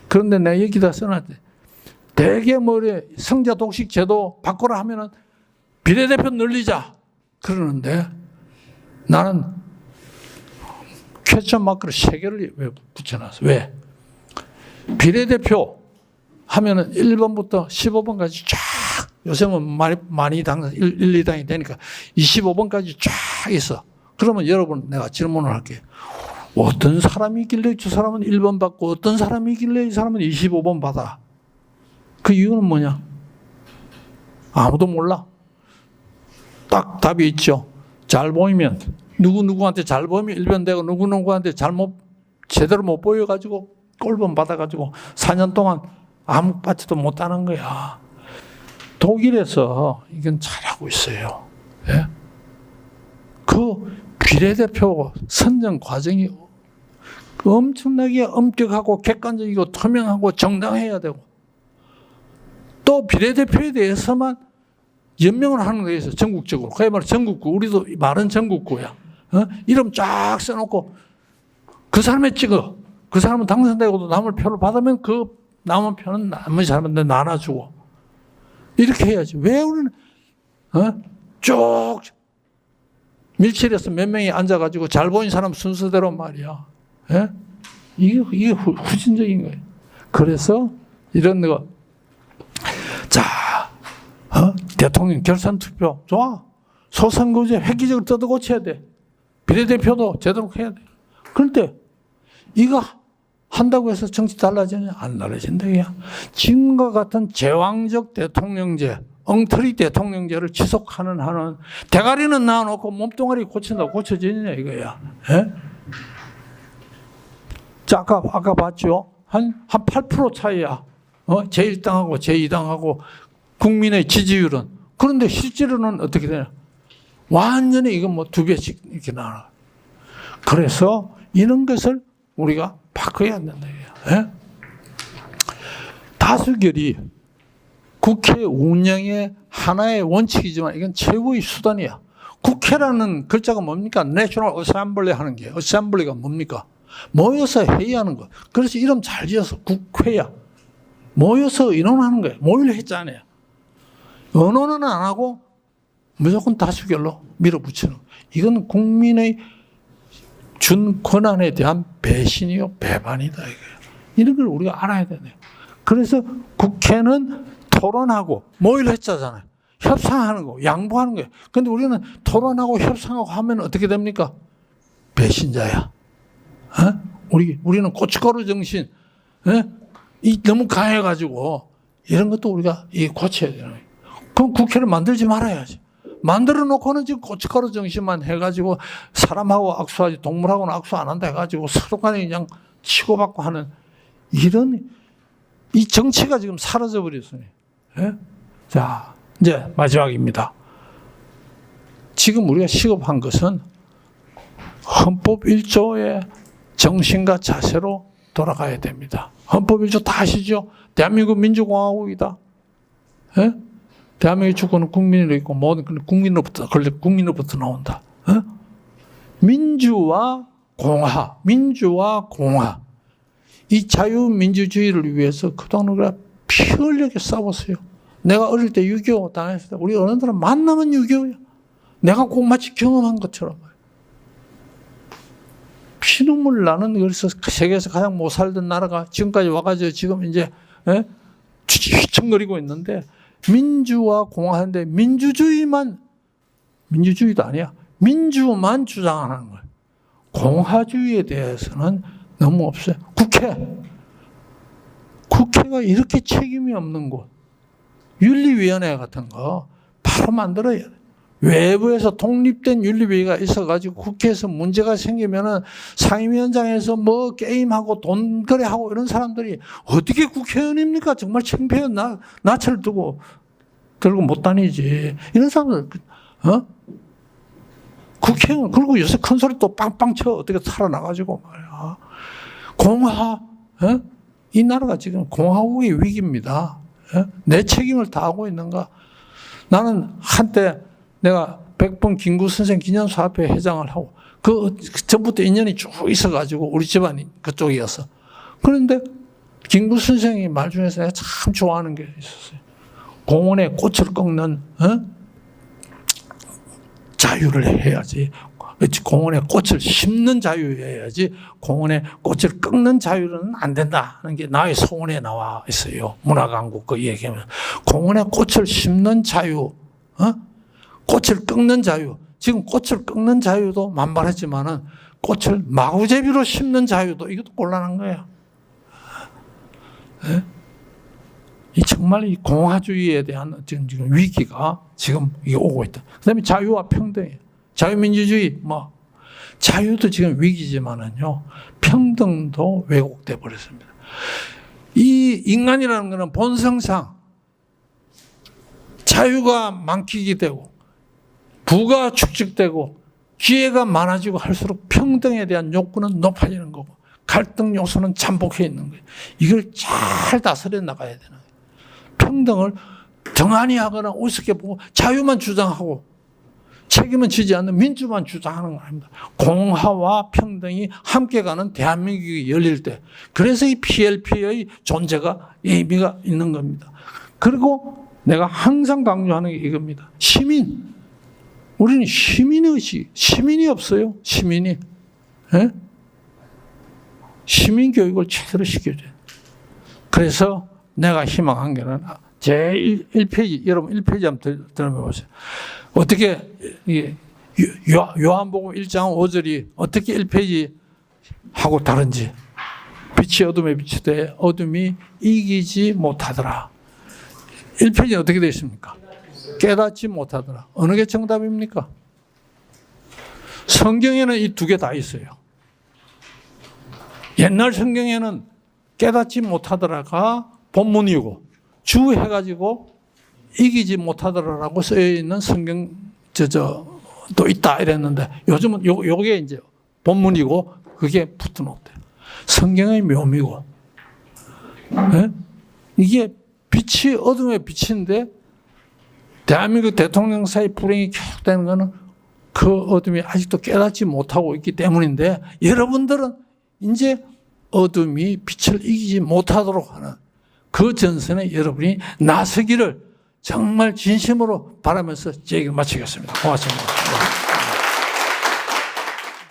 그런데 내가 여기다 써놨대. 대개 성자 독식 제도 바꾸라 하면은 비례대표 늘리자 그러는데 나는 퀘스천 마크를 3개를 왜 붙여놨어? 왜? 비례대표 하면은 1번부터 15번까지 쫙, 요새는 많이 당선 1, 2당이 되니까 25번까지 쫙 있어. 그러면 여러분 내가 질문을 할게요. 어떤 사람이길래 저 사람은 1번 받고 어떤 사람이길래 이 사람은 25번 받아? 그 이유는 뭐냐? 아무도 몰라. 딱 답이 있죠. 잘 보이면, 누구누구한테 잘 보이면 1번 되고 누구누구한테 제대로 못 보여가지고 꼴번 받아가지고 4년 동안 아무 받지도 못하는 거야. 독일에서 이건 잘하고 있어요. 예? 그 비례대표 선정 과정이 엄청나게 엄격하고 객관적이고 투명하고 정당해야 되고 또 비례대표에 대해서만 연명을 하는 거에 있어. 전국적으로. 그야말로 전국구. 우리도 말은 전국구야. 이름 쫙 써놓고 그 사람에 찍어. 그 사람은 당선되고도 남을 표를 받으면 그 남은 표는 나머지 사람한테 나눠주고. 이렇게 해야지. 왜 우리는 쭉 밀실에서 몇 명이 앉아가지고 잘 보인 사람 순서대로 말이야. 예? 이게 후진적인 거예요. 그래서 이런 거. 자, 대통령 결선 투표 좋아. 소선거제 획기적으로 뜯어 고쳐야 돼. 비례대표도 제대로 해야 돼. 그런데 이거 한다고 해서 정치 달라지냐? 안 달라진다. 지금과 같은 제왕적 대통령제, 엉터리 대통령제를 지속하는 한은 대가리는 놔놓고 몸뚱아리 고친다고 고쳐지느냐 이거야. 예? 자, 아까 봤죠? 한 8% 차이야. 제1당하고 제2당하고 국민의 지지율은. 그런데 실제로는 어떻게 되냐? 완전히 이건 2배씩 이렇게 나와. 그래서 이런 것을 우리가 바꿔야 된다. 예? 다수결이 국회 운영의 하나의 원칙이지만 이건 최고의 수단이야. 국회라는 글자가 뭡니까? 내셔널 어셈블리 하는 게, 어셈블리가 뭡니까? 모여서 회의하는 거. 그래서 이름 잘 지어서 국회야. 모여서 의논하는 거야. 모의를 했잖아요. 의논은 안 하고 무조건 다수결로 밀어붙이는 거. 이건 국민의 준 권한에 대한 배신이요, 배반이다. 이거예요. 이런 걸 우리가 알아야 되네요. 그래서 국회는 토론하고 모의를 했잖아요. 협상하는 거, 양보하는 거예요. 그런데 우리는 토론하고 협상하고 하면 어떻게 됩니까? 배신자야. 우리는 고춧가루 정신, 너무 강해가지고 이런 것도 우리가 고쳐야 되는 거예요. 그럼 국회를 만들지 말아야지. 만들어 놓고는 지금 고춧가루 정신만 해가지고 사람하고 악수하지 동물하고는 악수 안 한다 해가지고 서로 간에 그냥 치고받고 하는 이런 이 정치가 지금 사라져 버렸어요. 자, 이제 마지막입니다. 지금 우리가 시급한 것은 헌법 1조의 정신과 자세로 돌아가야 됩니다. 헌법 1조 다 아시죠? 대한민국 민주공화국이다. 대한민국의 주권은 국민으로 있고 모든 국민으로부터 나온다. 민주와 공화, 이 자유민주주의를 위해서 그동안 우리가 피 흘리게 싸웠어요. 내가 어릴 때 6.25 당했을 때 우리 어른들은 만나면 6.25야. 내가 꼭 마치 경험한 것처럼. 피눈물 나는, 그래서 세계에서 가장 못 살던 나라가 지금까지 와가지고 지금 이제 휘청거리고 있는데, 민주와 공화인데 민주주의도 아니야. 민주만 주장하는 거예요. 공화주의에 대해서는 너무 없어요. 국회가 이렇게 책임이 없는 곳, 윤리위원회 같은 거 바로 만들어야 돼. 외부에서 독립된 윤리위가 있어가지고 국회에서 문제가 생기면은 상임위원장에서 뭐 게임하고 돈 거래하고 이런 사람들이 어떻게 국회의원입니까? 정말 창피해요. 나체를 들고 못 다니지. 이런 사람들, 국회의원, 그리고 요새 큰 소리 또 빵빵 쳐. 어떻게 살아나가지고 말이야. 이 나라가 지금 공화국의 위기입니다. 내 책임을 다하고 있는가? 나는 한때 내가 백범 김구 선생 기념사업회 회장을 하고 그 전부터 인연이 쭉 있어가지고 우리 집안이 그쪽이었어. 그런데 김구 선생이 말 중에서 내가 참 좋아하는 게 있었어요. 공원에 꽃을 꺾는 자유를 해야지. 공원에 꽃을 심는 자유여야지 공원에 꽃을 꺾는 자유는 안 된다 하는 게 나의 소원에 나와 있어요. 문화강국 그 얘기하면 공원에 꽃을 심는 자유, 꽃을 꺾는 자유. 지금 꽃을 꺾는 자유도 만발했지만은 꽃을 마구제비로 심는 자유도 이것도 곤란한 거예요. 이 정말 이 공화주의에 대한 지금 위기가 지금 이게 오고 있다. 그다음에 자유와 평등이에요. 자유민주주의, 자유도 지금 위기지만은요, 평등도 왜곡돼 버렸습니다. 이 인간이라는 것은 본성상 자유가 많게 되고, 부가 축적되고, 기회가 많아지고 할수록 평등에 대한 욕구는 높아지는 거고, 갈등 요소는 잠복해 있는 거예요. 이걸 잘 다스려 나가야 되는 거예요. 평등을 등한히 하거나 우습게 보고, 자유만 주장하고, 책임은 지지 않는 민주만 주장하는 거 아닙니다. 공화와 평등이 함께 가는 대한민국이 열릴 때, 그래서 이 PLP의 존재가 의미가 있는 겁니다. 그리고 내가 항상 강조하는 게 이겁니다. 시민. 우리는 시민의식, 시민이 없어요. 시민이. 시민 교육을 제대로 시켜줘요. 그래서 내가 희망한 게는 제 1페이지, 여러분 1페이지 한번 들어보세요. 어떻게, 요한복음 1장 5절이 어떻게 1페이지 하고 다른지. 빛이 어둠에 비추되 어둠이 이기지 못하더라. 1페이지는 어떻게 되어 있습니까? 깨닫지 못하더라. 어느 게 정답입니까? 성경에는 이 두 개 다 있어요. 옛날 성경에는 깨닫지 못하더라가 본문이고, 주 해가지고 이기지 못하더라라고 쓰여있는 성경, 또 있다 이랬는데, 요즘은 요게 이제 본문이고, 그게 붙어놓대요. 성경의 묘미고, 이게 빛이 어둠의 빛인데 대한민국 대통령 사이 불행이 계속되는 것은 그 어둠이 아직도 깨닫지 못하고 있기 때문인데 여러분들은 이제 어둠이 빛을 이기지 못하도록 하는 그 전선에 여러분이 나서기를 정말 진심으로 바라면서 제 얘기를 마치겠습니다. 고맙습니다.